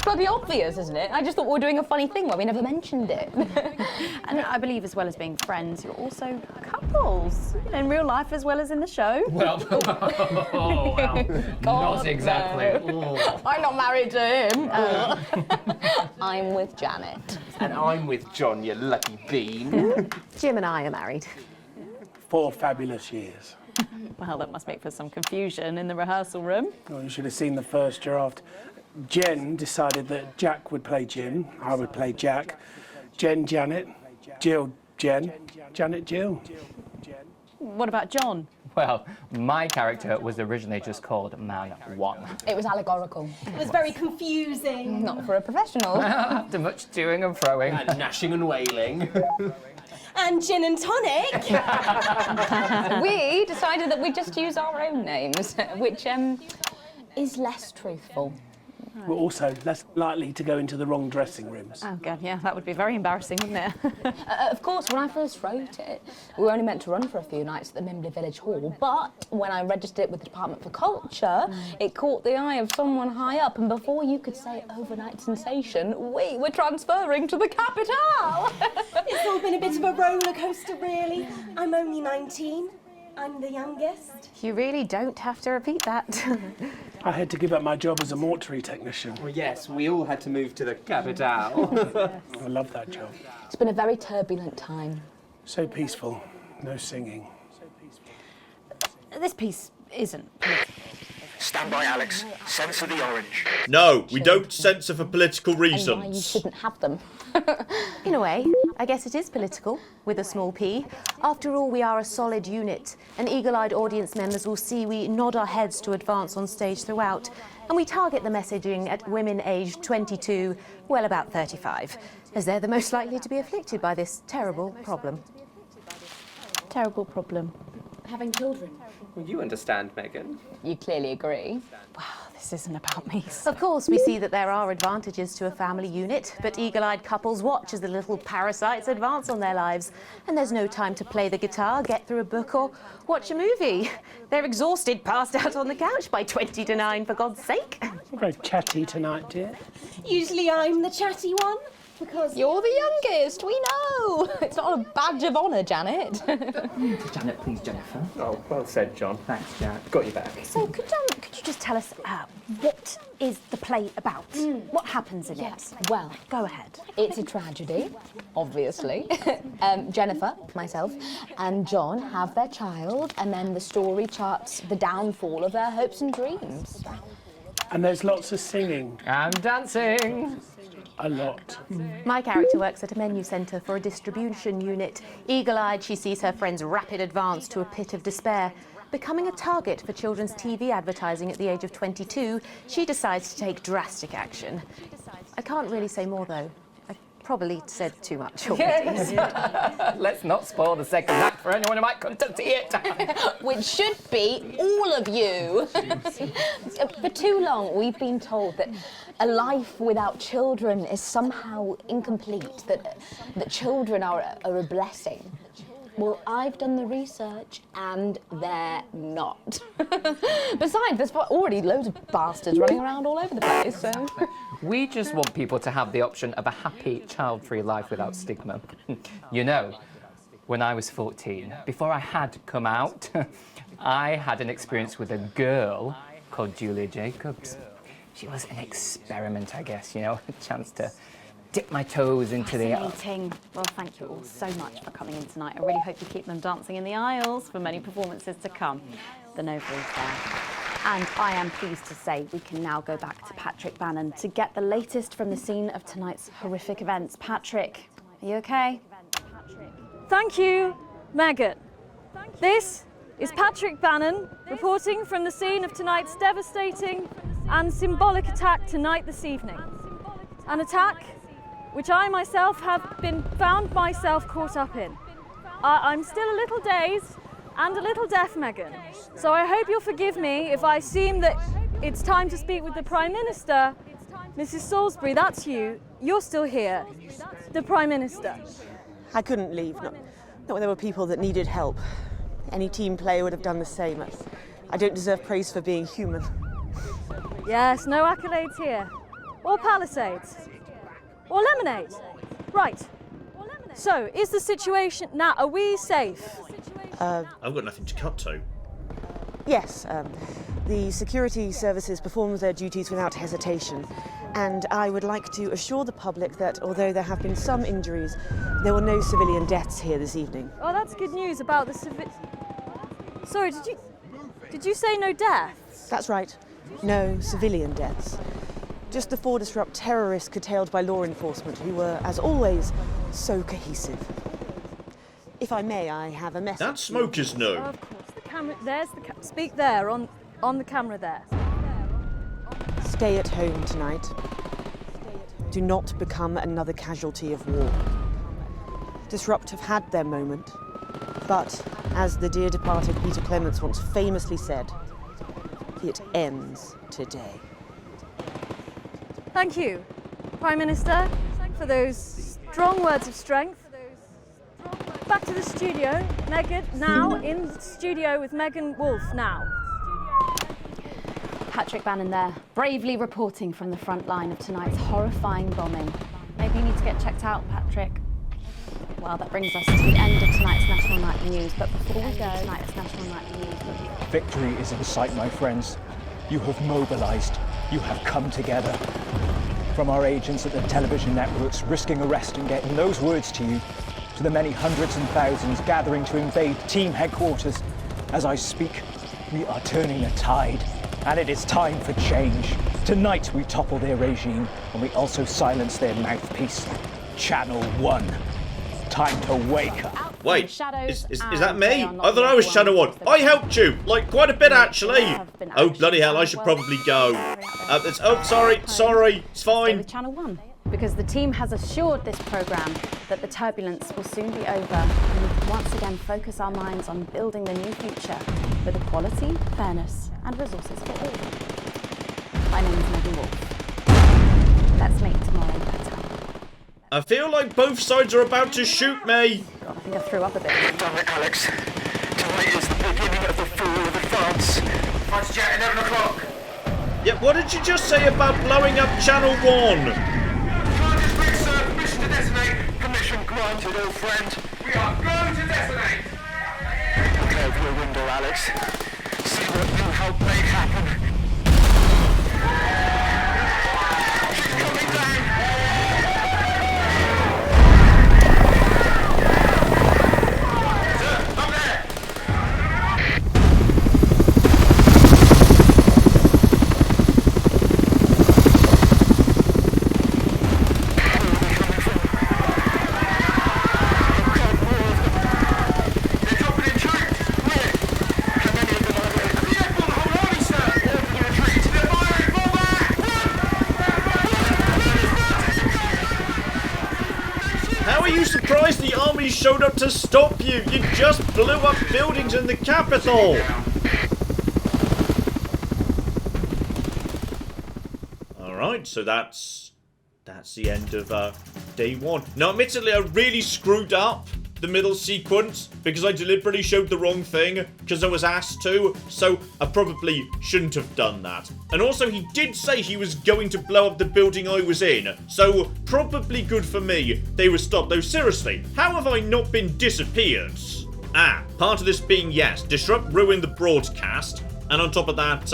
bloody obvious, isn't it? I just thought we were doing a funny thing where we never mentioned it. And I believe as well as being friends, you're also couples. In real life as well as in the show. Well, not exactly. No. I'm not married to him. I'm with Janet. And I'm with John, you lucky bean. Jim and I are married. 4 fabulous years. Well, that must make for some confusion in the rehearsal room. Well, you should have seen the first draft. Jen decided that Jack would play Jim, I would play Jack, Jen Janet, Jill Jen, Janet Jill. What about John? Well, my character was originally just called Man 1. It was allegorical. It was very confusing. Not for a professional. After much toing and froing. And gnashing and wailing. And gin and tonic. We decided that we'd just use our own names, which is less truthful. We're also less likely to go into the wrong dressing rooms. Oh, God, yeah, that would be very embarrassing, wouldn't it? Of course, when I first wrote it, we were only meant to run for a few nights at the Mimbley Village Hall, but when I registered it with the Department for Culture, it caught the eye of someone high up, and before you could say overnight sensation, we were transferring to the capital. It's all been a bit of a roller coaster, really. I'm only 19. I'm the youngest. You really don't have to repeat that. I had to give up my job as a mortuary technician. Well, yes, we all had to move to the capital. I love that job. It's been a very turbulent time. So peaceful, no singing. This piece isn't. Stand by, Alex. Censor the orange. No, we don't censor for political reasons. And why you shouldn't have them. In a way, I guess it is political, with a small p. After all, we are a solid unit, and eagle-eyed audience members will see we nod our heads to advance on stage throughout, and we target the messaging at women aged 22, well, about 35, as they're the most likely to be afflicted by this terrible problem. Terrible problem. Having children. Well, you understand, Megan. You clearly agree. Wow, this isn't about me. Of course, we see that there are advantages to a family unit, but eagle-eyed couples watch as the little parasites advance on their lives, and there's no time to play the guitar, get through a book, or watch a movie. They're exhausted, passed out on the couch by 20 to 9, for God's sake. We're very chatty tonight, dear. Usually I'm the chatty one. Because you're the youngest, we know. It's not a badge of honour, Janet. Janet, please, Jennifer. Oh, well said, John. Thanks, Jack. Got you back. So, could you just tell us what is the play about? What happens in it? Well, go ahead. It's a tragedy, obviously. Jennifer, myself, and John have their child, and then the story charts the downfall of their hopes and dreams. And there's lots of singing. And dancing. A lot. My character works at a menu centre for a distribution unit. Eagle-eyed, she sees her friend's rapid advance to a pit of despair. Becoming a target for children's TV advertising at the age of 22, she decides to take drastic action. I can't really say more, though. I probably said too much already. Yes. Let's not spoil the second act for anyone who might come to see it. Which should be all of you. For too long, we've been told that a life without children is somehow incomplete, that children are a blessing. Well, I've done the research, and they're not. Besides, there's already loads of bastards running around all over the place, so... We just want people to have the option of a happy, child-free life without stigma. You know, when I was 14, before I had come out, I had an experience with a girl called Julia Jacobs. She was an experiment, I guess, you know, a chance to dip my toes into the... Fascinating. Well, thank you all so much for coming in tonight. I really hope you keep them dancing in the aisles for many performances to come. The Nova is there. And I am pleased to say we can now go back to Patrick Bannon to get the latest from the scene of tonight's horrific events. Patrick, are you okay? Thank you, Megan. This is Patrick Bannon reporting from the scene of tonight's devastating and symbolic attack tonight this evening. An attack which I myself have found myself caught up in. I'm still a little dazed and a little deaf, Megan, so I hope you'll forgive me if I seem that it's time to speak with the Prime Minister. Mrs. Salisbury, that's you. You're still here. The Prime Minister. I couldn't leave, not when there were people that needed help. Any team player would have done the same. I don't deserve praise for being human. Yes, no accolades here. Or Palisades? Or lemonade? Right. So, is the situation now? Are we safe? I've got nothing to cut to. Yes, the security services performed their duties without hesitation, and I would like to assure the public that although there have been some injuries, there were no civilian deaths here this evening. Oh, that's good news about the Sorry, did you say no deaths? That's right, no civilian deaths. Just the 4 disrupt terrorists curtailed by law enforcement, who were, as always, so cohesive. If I may, I have a message. That smoke is no. Of course, the camera. There's the speak there on the camera there. Stay at home tonight. Do not become another casualty of war. Disrupt have had their moment, but as the dear departed Peter Clement once famously said, it ends today. Thank you, Prime Minister, for those strong words of strength. Back to the studio. Megan, now in the studio with Megan Wolf now. Patrick Bannon there, bravely reporting from the front line of tonight's horrifying bombing. Maybe you need to get checked out, Patrick. Well, that brings us to the end of tonight's National Nightly News, but before we go, Victory is in sight, my friends. You have mobilized. You have come together. From our agents at the television networks risking arrest and getting those words to you, to the many hundreds and thousands gathering to invade team headquarters. As I speak, we are turning the tide, and it is time for change. Tonight we topple their regime, and we also silence their mouthpiece, Channel 1. Time to wake up. Wait, is that me? I thought I was Channel 1. I helped you, like, quite a bit, actually. Oh, bloody hell, I should probably go. Sorry, it's fine. With Channel 1. Because the team has assured this programme that the turbulence will soon be over and we can once again focus our minds on building the new future with equality, fairness and resources for all. My name is Megan Wolf. Let's make tomorrow better. I feel like both sides are about to shoot me. God, I think I threw up a bit. Damn it, Alex. Tonight is the beginning of the fall of advance. Fighter jet, 11 o'clock. Yeah, what did you just say about blowing up Channel 1? Permission to detonate. Permission granted, old friend. We are going to detonate. Look over your window, Alex. See what you helped make happen. She's coming down. Sir, up there. Surprised the army showed up to stop you. You just blew up buildings in the capital. Alright, so that's the end of day 1. Now, admittedly, I really screwed up the middle sequence because I deliberately showed the wrong thing because I was asked to, so I probably shouldn't have done that. And also, he did say he was going to blow up the building I was in, so probably good for me they were stopped. Though seriously, how have I not been disappeared? Part of this being, yes, Disrupt ruined the broadcast, and on top of that,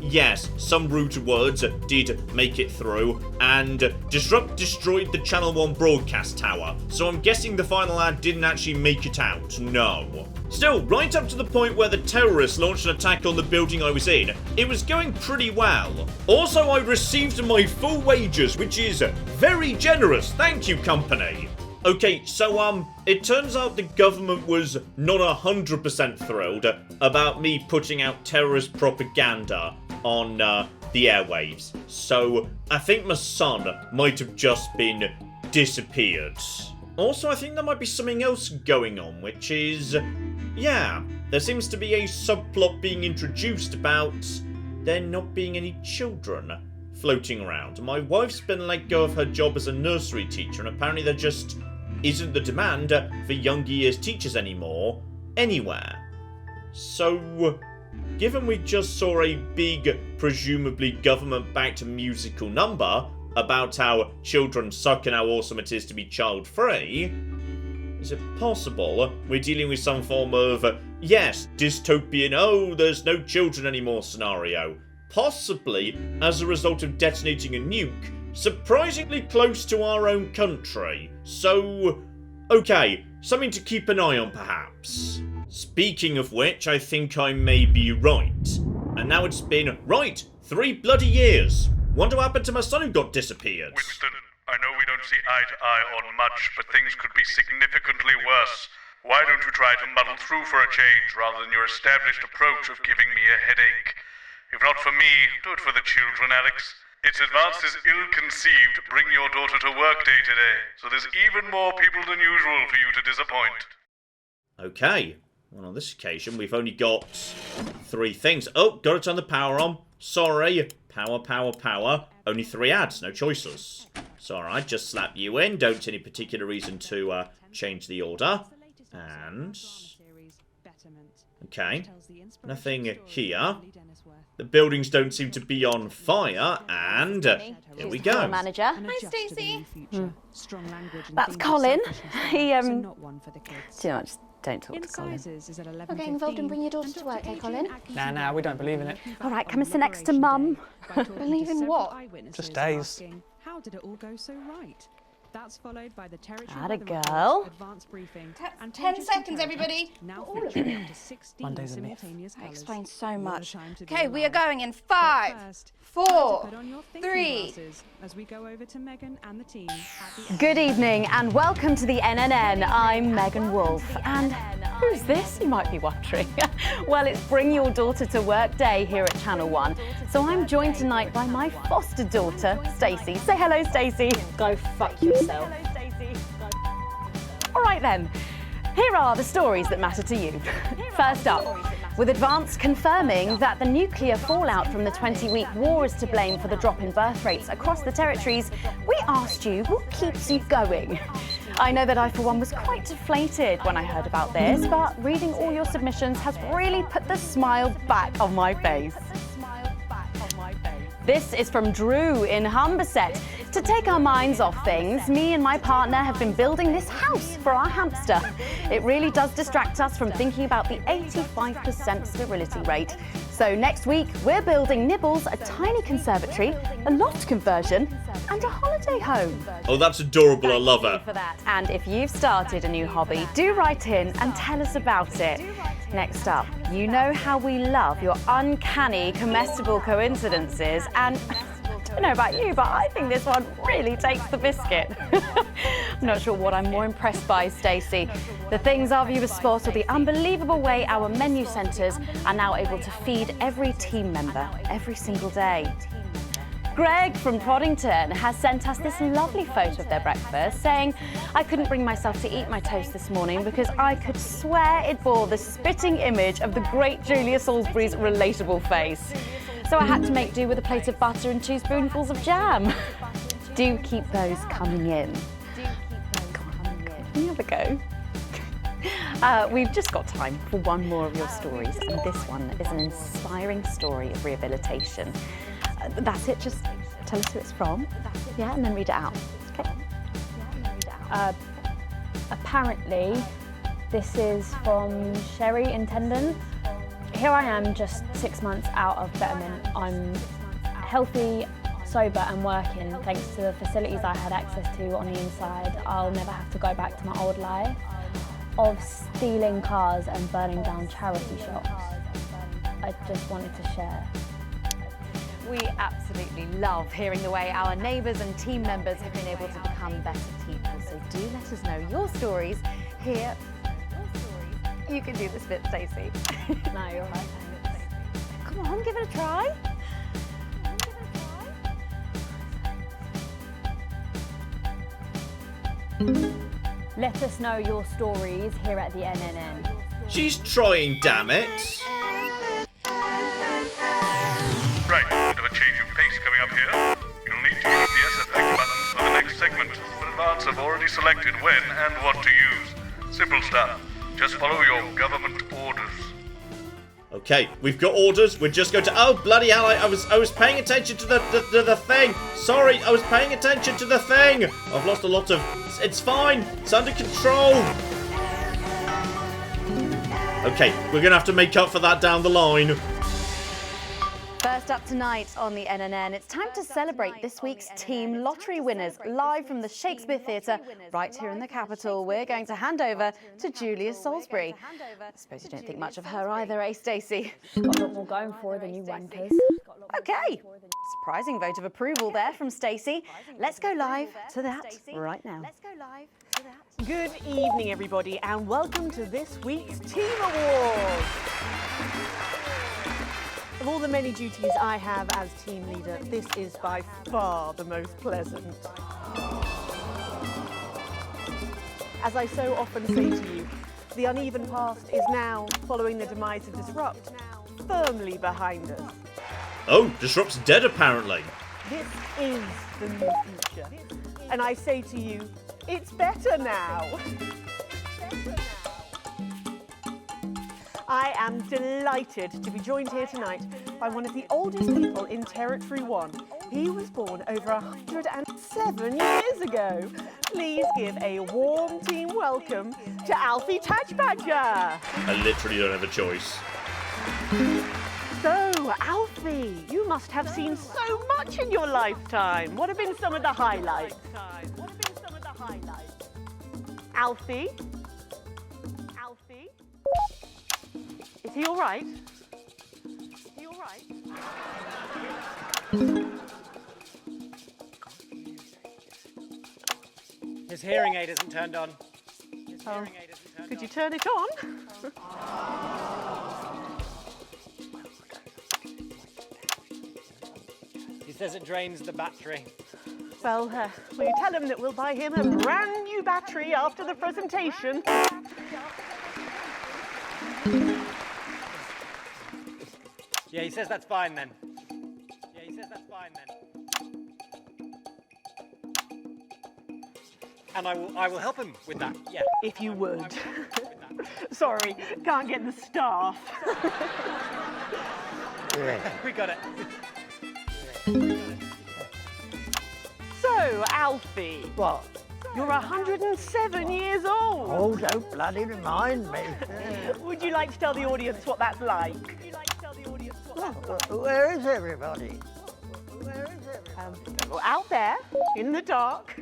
yes, some rude words did make it through, and Disrupt destroyed the Channel 1 broadcast tower, so I'm guessing the final ad didn't actually make it out, no. Still, right up to the point where the terrorists launched an attack on the building I was in, it was going pretty well. Also, I received my full wages, which is very generous, thank you, company. Okay, so, it turns out the government was not 100% thrilled about me putting out terrorist propaganda on, the airwaves. So, I think my son might have just been disappeared. Also, I think there might be something else going on, which is, yeah, there seems to be a subplot being introduced about there not being any children floating around. My wife's been let go of her job as a nursery teacher, and apparently there just isn't the demand for younger years teachers anymore anywhere. So, given we just saw a big, presumably government-backed musical number, about how children suck and how awesome it is to be child-free, is it possible we're dealing with some form of, yes, dystopian, oh, there's no children anymore scenario? Possibly as a result of detonating a nuke surprisingly close to our own country. So, okay, something to keep an eye on perhaps. Speaking of which, I think I may be right. And now it's been, right, 3 bloody years. Wonder what happened to my son who got disappeared. Winston, I know we don't see eye to eye on much, but things could be significantly worse. Why don't you try to muddle through for a change rather than your established approach of giving me a headache? If not for me, do it for the children, Alex. It's advanced as ill-conceived bring your daughter to work day today, so there's even more people than usual for you to disappoint. Okay. Well, on this occasion, we've only got 3 things. Oh, got to turn the power on. Sorry. Power, power, power. Only 3 ads, no choices. So, alright, just slap you in. Don't see any particular reason to change the order. And... okay. Nothing here. The buildings don't seem to be on fire. And here we go. Manager. Hi, Stacey. That's Colin. He, do you know what, just don't talk to Colin. Not getting involved and bring your daughter to work, eh, Colin? Nah, we don't believe in it. All right, come and sit next to Mum. Believe in what? Just days. How did it all go so right? That's followed by the territory Atta girl. advanced briefing. 10 seconds, everybody. Now featuring up to 16 Monday's a myth. simultaneous That colours. explains so More much. time to be Okay, we are alive. going in 5, First, 4, put on your thinking 3. glasses as we go over to Megan and the team at the Good evening and welcome to the NNN. I'm Megan Wolf. And who's this, you might be wondering? Well, it's Bring Your Daughter to Work Day here at Channel 1. So I'm joined tonight by my foster daughter, Stacey. Say hello, Stacey. Go fuck yourself. Hello, Stacey. All right then, here are the stories that matter to you. First up, with Advance confirming that the nuclear fallout from the 20-week war is to blame for the drop in birth rates across the territories, we asked you what keeps you going. I know that I, for one, was quite deflated when I heard about this, but reading all your submissions has really put the smile back on my face. This is from Drew in Humberset. To take our minds off things, me and my partner have been building this house for our hamster. It really does distract us from thinking about the 85% sterility rate. So next week, we're building Nibbles a tiny conservatory, a loft conversion, and a holiday home. Oh, that's adorable. I love her. For that. And if you've started a new hobby, do write in and tell us about it. Next up, you know how we love your uncanny comestible coincidences, and I don't know about you, but I think this one really takes the biscuit. I'm not sure what I'm more impressed by, Stacey. The things our viewers spot are the unbelievable way our menu centres are now able to feed every team member every single day. Greg from Proddington has sent us this lovely photo of their breakfast, saying, I couldn't bring myself to eat my toast this morning because I could swear it bore the spitting image of the great Julia Salisbury's relatable face. So I had to make do with a plate of butter and 2 spoonfuls of jam. Do keep those coming in. Can you have a go? We've just got time for one more of your stories, and this one is an inspiring story of rehabilitation. That's it, just tell us who it's from, yeah, and then read it out. Okay. Apparently, this is from Sherry Intendant. Here I am, just 6 months out of betterment. I'm healthy, sober and working thanks to the facilities I had access to on the inside. I'll never have to go back to my old life of stealing cars and burning down charity shops. I just wanted to share. We absolutely love hearing the way our neighbours and team members have been able to become better people. So do let us know your stories here. You can do this bit, Stacey. No, you're right. Come on, give it a try. Let us know your stories here at the NNN. She's trying, damn it. Right, bit of a change of pace coming up here. You'll need to use the S effect buttons for the next segment, but Advance have already selected when and what to use. Simple stuff. Just follow your government orders. Okay, we've got orders. We're just going to... Oh, bloody hell, I was paying attention to the thing. Sorry, I was paying attention to the thing. I've lost a lot of... It's fine. It's under control. Okay, we're going to have to make up for that down the line. First up tonight on the NNN, it's time to celebrate this week's team lottery winners. Live from the Shakespeare Theatre, right here in the capital, we're going to hand over to Julia Salisbury. I suppose you don't think much of her either, eh, Stacey? Got a lot more going for her than you wankers. Okay, surprising vote of approval there from Stacey. Let's go live to that right now. Good evening, everybody, and welcome to this week's Team Awards. Of all the many duties I have as team leader, this is by far the most pleasant. As I so often say to you, the uneven past is now, following the demise of Disrupt, firmly behind us. Oh, Disrupt's dead apparently. This is the new future. And I say to you, it's better now. I am delighted to be joined here tonight by one of the oldest people in Territory 1. He was born over 107 years ago. Please give a warm team welcome to Alfie Tatchbadger. I literally don't have a choice. So, Alfie, you must have seen so much in your lifetime. What have been some of the highlights? Alfie? Alfie? Is he all right? Is he all right? His hearing aid isn't turned on. Could you turn it on? He says it drains the battery. Well, will you tell him that we'll buy him a brand new battery after the presentation? Yeah, he says that's fine then. And I will help him with that, yeah. If you would. Sorry, can't get the staff. We got it. So, Alfie. What? You're 107 years old. Oh, don't bloody remind me. Would you like to tell the audience what that's like? Where is everybody? Well, out there, in the dark.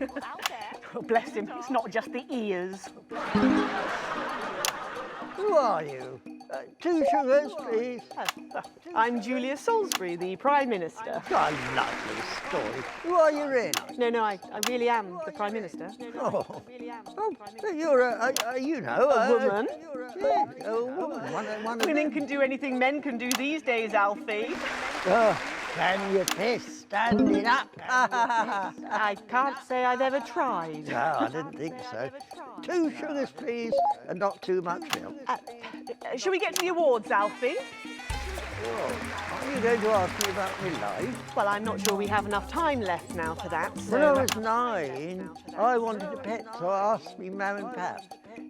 Oh, bless him, it's not just the ears. Who are you? 2 sugars, please. I'm Julia Salisbury, the Prime Minister. I love this story. Who are you really? No, I really am the Prime Minister. Oh, you're a woman. Yes, a woman. One of Women can do anything men can do these days, Alfie. Oh, can you piss standing up? I can't say I've ever tried. No, I didn't think so. 2 sugars, please, and not too much milk. Shall we get to the awards, Alfie? Are you going to ask me about my life? Well, I'm not sure we have enough time left now for that. So... When I was 9, I wanted a pet, so I asked me Mam and Pap.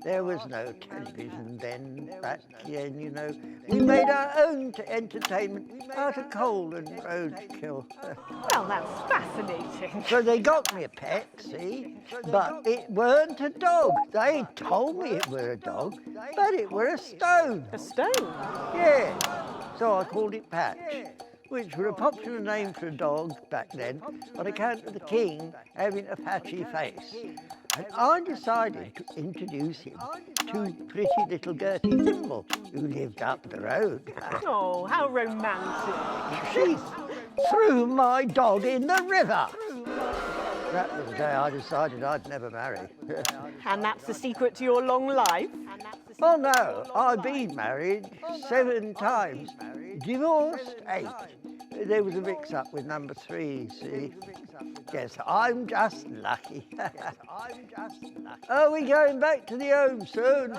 There was no television then, back then, you know. We made our own entertainment out of coal and roadkill. Well, that's fascinating. So they got me a pet, see? But it weren't a dog. They told me it were a dog, but it were a stone. A stone? Yeah. So I called it Patch, which were a popular name for a dog back then on account of the king having a patchy face. And I decided to introduce him to pretty little Gertie Thimble, who lived up the road. Oh, how romantic. She threw my dog in the river. That was the day I decided I'd never marry. And that's the secret to your long life? Oh no, I've been married 7 times, divorced 8. There was a mix-up with number 3, see? Yes, I'm just lucky. Are we going back to the home soon?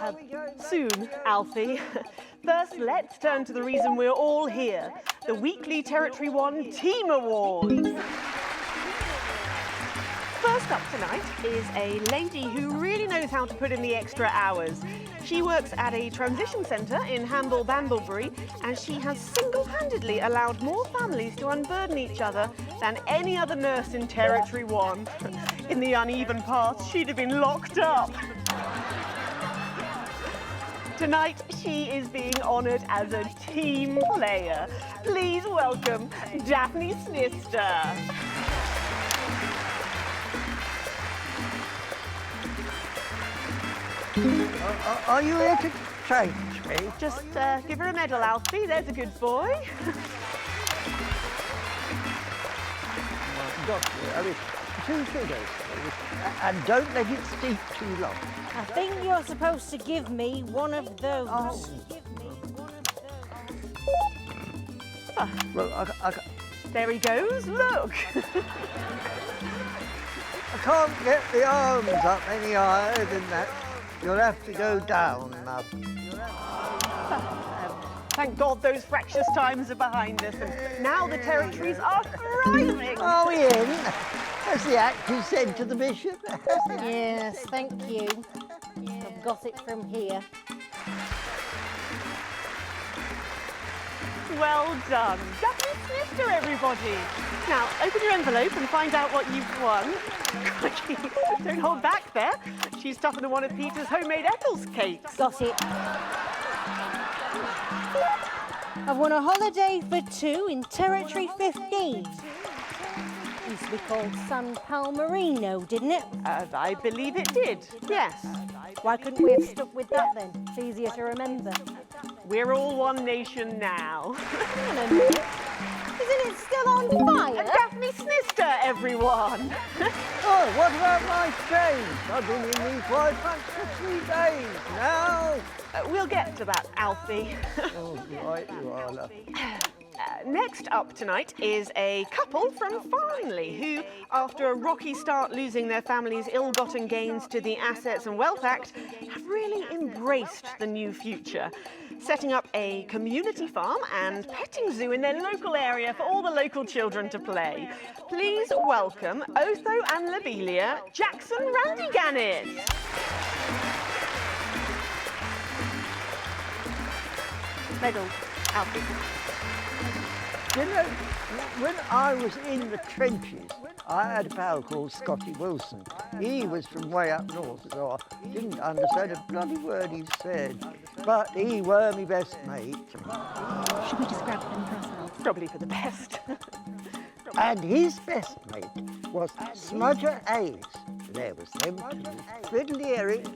Soon, Alfie. First, let's turn to the reason we're all here, the weekly Territory 1 Team Awards. First First up tonight is a lady who really knows how to put in the extra hours. She works at a transition centre in Hamble-Bamblebury, and she has single-handedly allowed more families to unburden each other than any other nurse in Territory 1. In the uneven path, she'd have been locked up. Tonight, she is being honoured as a team player. Please welcome Daphne Snister. Are you here to change me? Just give her a medal, Alfie. There's a good boy. I mean, 2 figures. And don't let it steep too long. I think you're supposed to give me one of those. Well, There he goes, look. I can't get the arms up any higher than that. You'll have to go down, love. Thank God those fractious times are behind us, and now the territories are thriving. Are we in? As the actor said to the bishop. Yes, thank you. I've got it from here. Well done. Daphne Snister, everybody. Now, open your envelope and find out what you've won. Don't hold back there. She's tougher than one of Peter's homemade Eccles cakes. Got it. I've won a holiday for 2 in Territory 15. Used to be called San Palmerino, didn't it? I believe it did, yes. Why couldn't we have stuck with that then? It's easier to remember. We're all one nation now. Hang on a minute. Isn't it still on fire? Daphne Snister, everyone. Oh, what about my change? I've been in these white pants for 3 days now. We'll get to that, Alfie. Oh, right you are, love. Next up tonight is a couple from Farnley who, after a rocky start losing their family's ill-gotten gains to the Assets and Wealth Act, have really embraced the new future, setting up a community farm and petting zoo in their local area for all the local children to play. Please welcome Otho and Lobelia Jackson Randy-Gannett. Medal, Alfie. You know, when I was in the trenches, I had a pal called Scotty Wilson. He was from way up north, so I didn't understand a bloody word he said. But he were my best mate. Should we just grab them for ourselves? Probably for the best. And his best mate was Smudger Ace. There was them two, Fiddly Eric,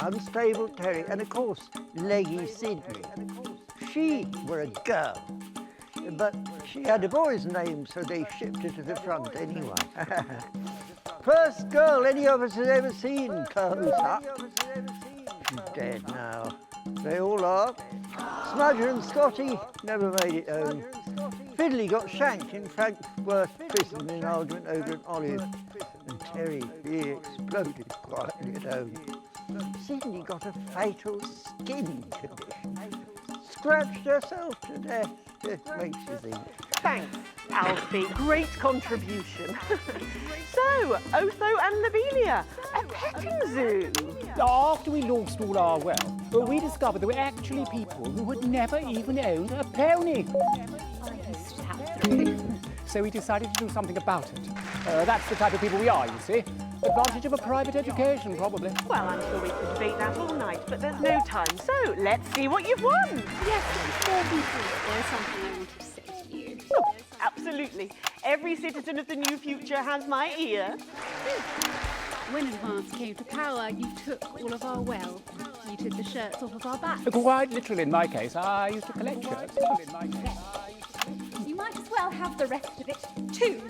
Unstable Terry, and of course, Leggy Sydney. She were a girl. But she had a boy's name, so they shipped her to the front anyway. First girl any of us has ever seen, close up. She's dead now. They all are. Smudger and Scotty never made it home. Fiddly got shanked in Frankworth prison in an argument over an olive. And Terry, he exploded quietly at home. Sydney got a fatal skin condition. Scratched herself to death. It makes you think. Thanks, Alfie. Great contribution. So, Otho and Lobelia, a petting zoo. After we lost all our wealth, we discovered there were actually people who had never even owned a pony. So we decided to do something about it. That's the type of people we are, you see. Advantage of a private education, probably. Well, I'm sure we could debate that all night, but there's no time. So, let's see what you've won. Yes, before we do, there's something I wanted to say to you. Oh, absolutely. Every citizen of the new future has my ear. When advance came to power, you took all of our wealth. You took the shirts off of our backs. Quite literally, in my case, I used to collect shirts. You might as well have the rest of it, too.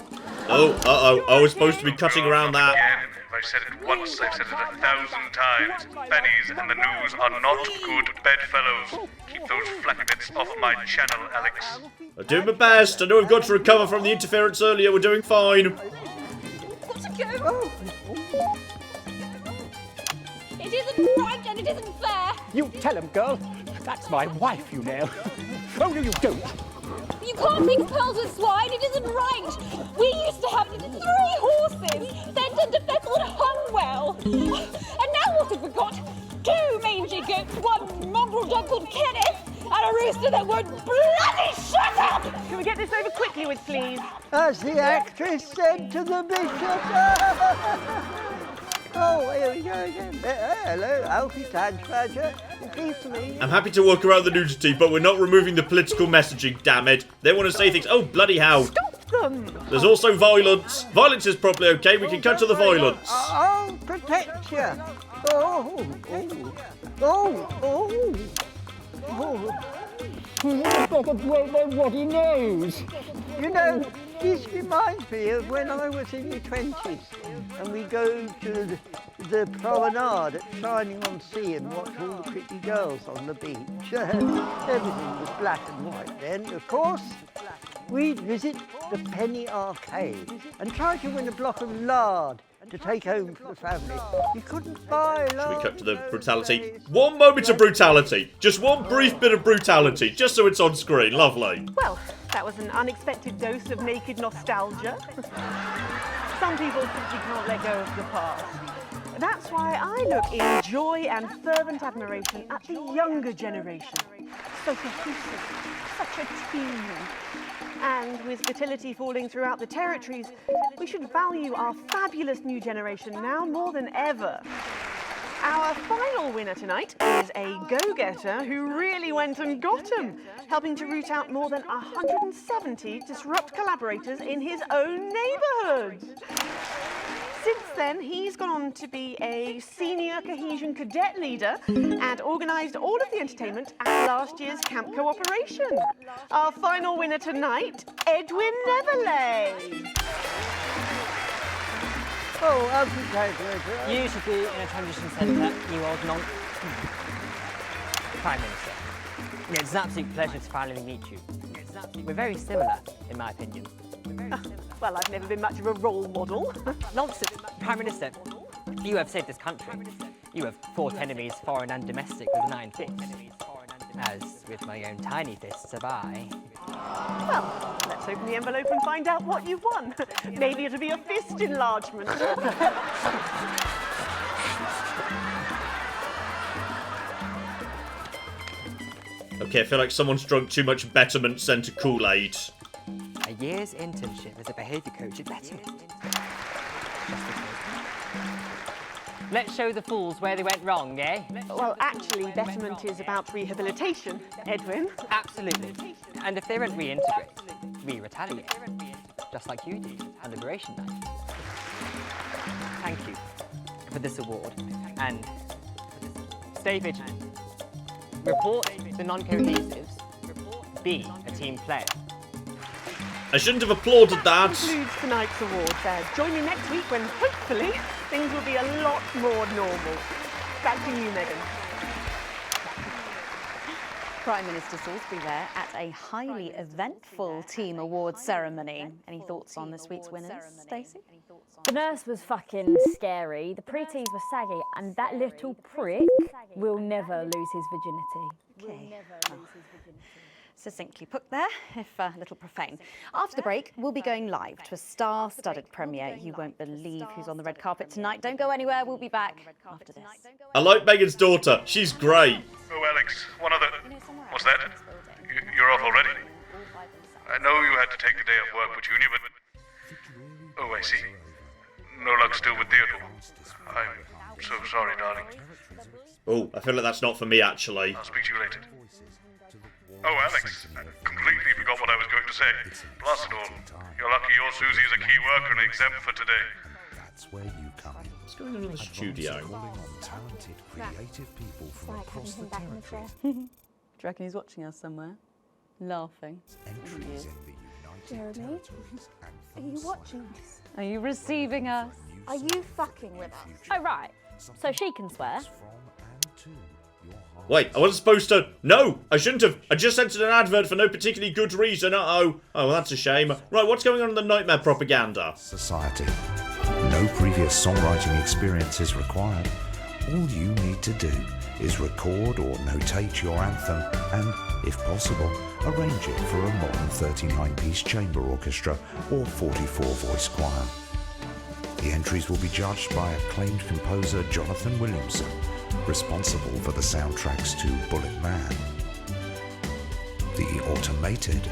Oh, uh-oh. I was supposed to be cutting around that. Again, if I've said it once, I've said it 1,000 times. Bennies and the news are not good bedfellows. Keep those flappy bits off my channel, Alex. I'm doing my best. I know we've got to recover from the interference earlier. We're doing fine. Got to go. It isn't right and it isn't fair. You tell him, girl. That's my wife, you know. Oh, no, you don't. You carping pearls with swine, it isn't right. We used to have 3 horses, sent into Bethel and hung well. And now what have we got? 2 mangy goats, 1 mongrel dog called Kenneth, and a rooster that won't bloody shut up! Can we get this over quickly with, please? As the actress said to the bishop. Oh, here we go again. Hello, Alfie Tagsbadger. Pleased to meet you. I'm happy to work around the nudity, but we're not removing the political messaging, damn it. They want to say things. Oh, bloody hell. Stop them! There's also violence. Violence is probably okay. We can cut to the violence. I'll protect you. Oh. He's got a great ruddy nose. You know, this reminds me of when I was in the 20s and we go to the promenade at Shining on Sea and watch all the pretty girls on the beach. Everything was black and white then, of course. We'd visit the Penny Arcade and try to win a block of lard to take home for the family. You couldn't buy lard. Should we cut to the brutality? 1 moment of brutality. Just 1 brief bit of brutality, just so it's on screen. Lovely. Well, that was an unexpected dose of naked nostalgia. Some people simply can't let go of the past. That's why I look in joy and fervent admiration at the younger generation. So cohesive, such a team. And with fertility falling throughout the territories, we should value our fabulous new generation now more than ever. Our final winner tonight is a go-getter who really went and got 'em, helping to root out more than 170 disrupt collaborators in his own neighbourhood. Since then, he's gone on to be a senior cohesion cadet leader and organised all of the entertainment at last year's Camp Cooperation. Our final winner tonight, Edwin Neverley. Oh, Alfie Tagsbadger. You should be in a transition centre, you old nonc. Prime Minister. It's an absolute pleasure to finally meet you. We're very similar, in my opinion. Well, I've never been much of a role model. Nonsense. Prime Minister, you have saved this country. You have fought enemies, foreign and domestic, with an iron fist. As with my own tiny fists have I. Well, let's open the envelope and find out what you've won. Maybe it'll be a fist enlargement. Okay, I feel like someone's drunk too much Betterment Centre Kool-Aid. A year's internship as a behaviour coach at Betterment. Let's show the fools where they went wrong, eh? Well, actually, Betterment is about rehabilitation, Edwin. Absolutely. And if they don't reintegrate, we retaliate. Just like you did on Liberation Night. Thank you for this award. And stay vigilant. Report the non-cohesives. Be a team player. I shouldn't have applauded that. Concludes tonight's awards. Join me next week when, hopefully, things will be a lot more normal. Back to you, Megan. Prime Minister Salisbury there at a highly eventful team awards ceremony. Any thoughts on this week's winners, Stacey? The nurse was fucking scary, the pretties were saggy, and that little prick will never lose his virginity. Okay. Succinctly put there, if a little profane. After the break, we'll be going live to a star-studded premiere. You won't believe who's on the red carpet tonight. Don't go anywhere, we'll be back after this. I like Megan's daughter. She's great. Oh, Alex, one other... What's that? You're off already? I know you had to take the day off work with Junior, but... Oh, I see. No luck still with Theodore. I'm so sorry, darling. Oh, I feel like that's not for me, actually. I'll speak to you later. Oh, Alex, I completely forgot what I was going to say. Plus it all, you're lucky your Susie is a key worker and exempt for today. That's where you come in. What's going on in the studio? Calling on talented, creative people from across the territory. Do you reckon he's watching us somewhere? Laughing. Entries in the United Jeremy, Territories are you watching this? Are you receiving us? Are you fucking with us? Oh, right. So she can swear. Wait, I wasn't supposed to... No, I shouldn't have. I just entered an advert for no particularly good reason. Uh-oh. Oh, well, that's a shame. Right, what's going on in the Nightmare propaganda? Society. No previous songwriting experience is required. All you need to do is record or notate your anthem and, if possible, arrange it for a modern 39-piece chamber orchestra or 44-voice choir. The entries will be judged by acclaimed composer Jonathan Williamson, responsible for the soundtracks to Bullet Man, The Automated,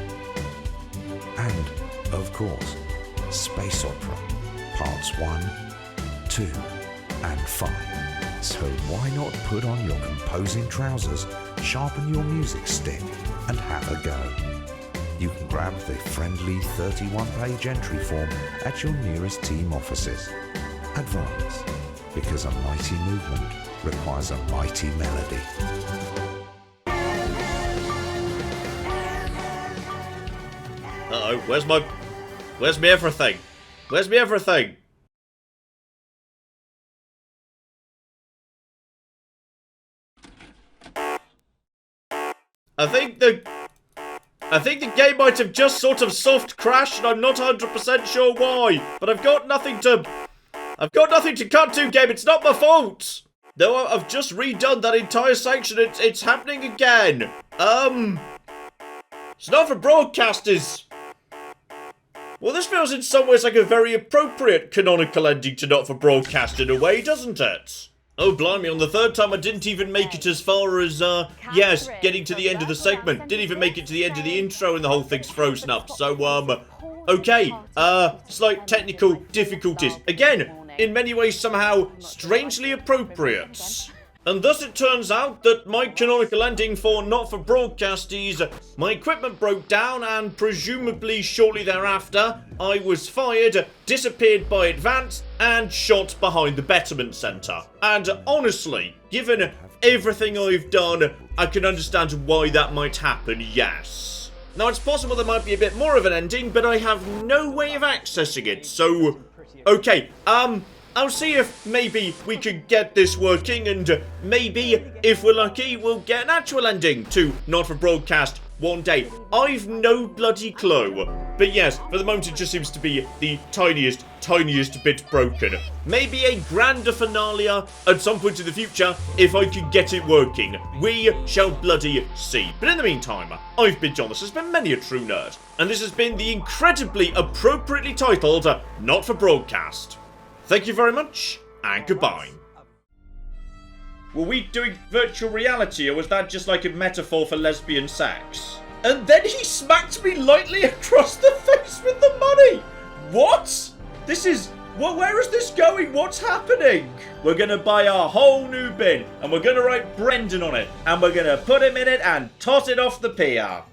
and, of course, Space Opera, Parts 1, 2, and 5. So why not put on your composing trousers, sharpen your music stick, and have a go? You can grab the friendly 31-page entry form at your nearest team offices. Advance, because a mighty movement requires a mighty melody. Uh-oh, where's me everything? Where's me everything? I think the game might have just sort of soft crashed, and I'm not 100% sure why. But I've got nothing to cut to, game. It's not my fault. No, I've just redone that entire section. It's happening again. It's not for broadcasters. Well, this feels in some ways like a very appropriate canonical ending to Not For Broadcast in a way, doesn't it? Oh, blimey, on the third time I didn't even make it as far as, yes, getting to the end of the segment. Didn't even make it to the end of the intro and the whole thing's frozen up. So, okay, slight technical difficulties. Again, in many ways somehow strangely appropriate. And thus it turns out that my canonical ending for Not For Broadcast is my equipment broke down and presumably shortly thereafter I was fired, disappeared by Advance and shot behind the Betterment Centre. And honestly, given everything I've done, I can understand why that might happen, yes. Now it's possible there might be a bit more of an ending, but I have no way of accessing it, so... Okay, I'll see if maybe we could get this working, and maybe, if we're lucky, we'll get an actual ending to Not For Broadcast one day. I've no bloody clue. But yes, for the moment it just seems to be the tiniest bit broken. Maybe a grander finale at some point in the future, if I can get it working. We shall bloody see. But in the meantime, I've been John, this has been Many a True Nerd, and this has been the incredibly appropriately titled Not For Broadcast. Thank you very much, and goodbye. Were we doing virtual reality, or was that just like a metaphor for lesbian sex? And then he smacked me lightly across the face with the money! What? This is... Well, where is this going? What's happening? We're gonna buy a whole new bin, and we're gonna write Brendan on it, and we're gonna put him in it and toss it off the pier.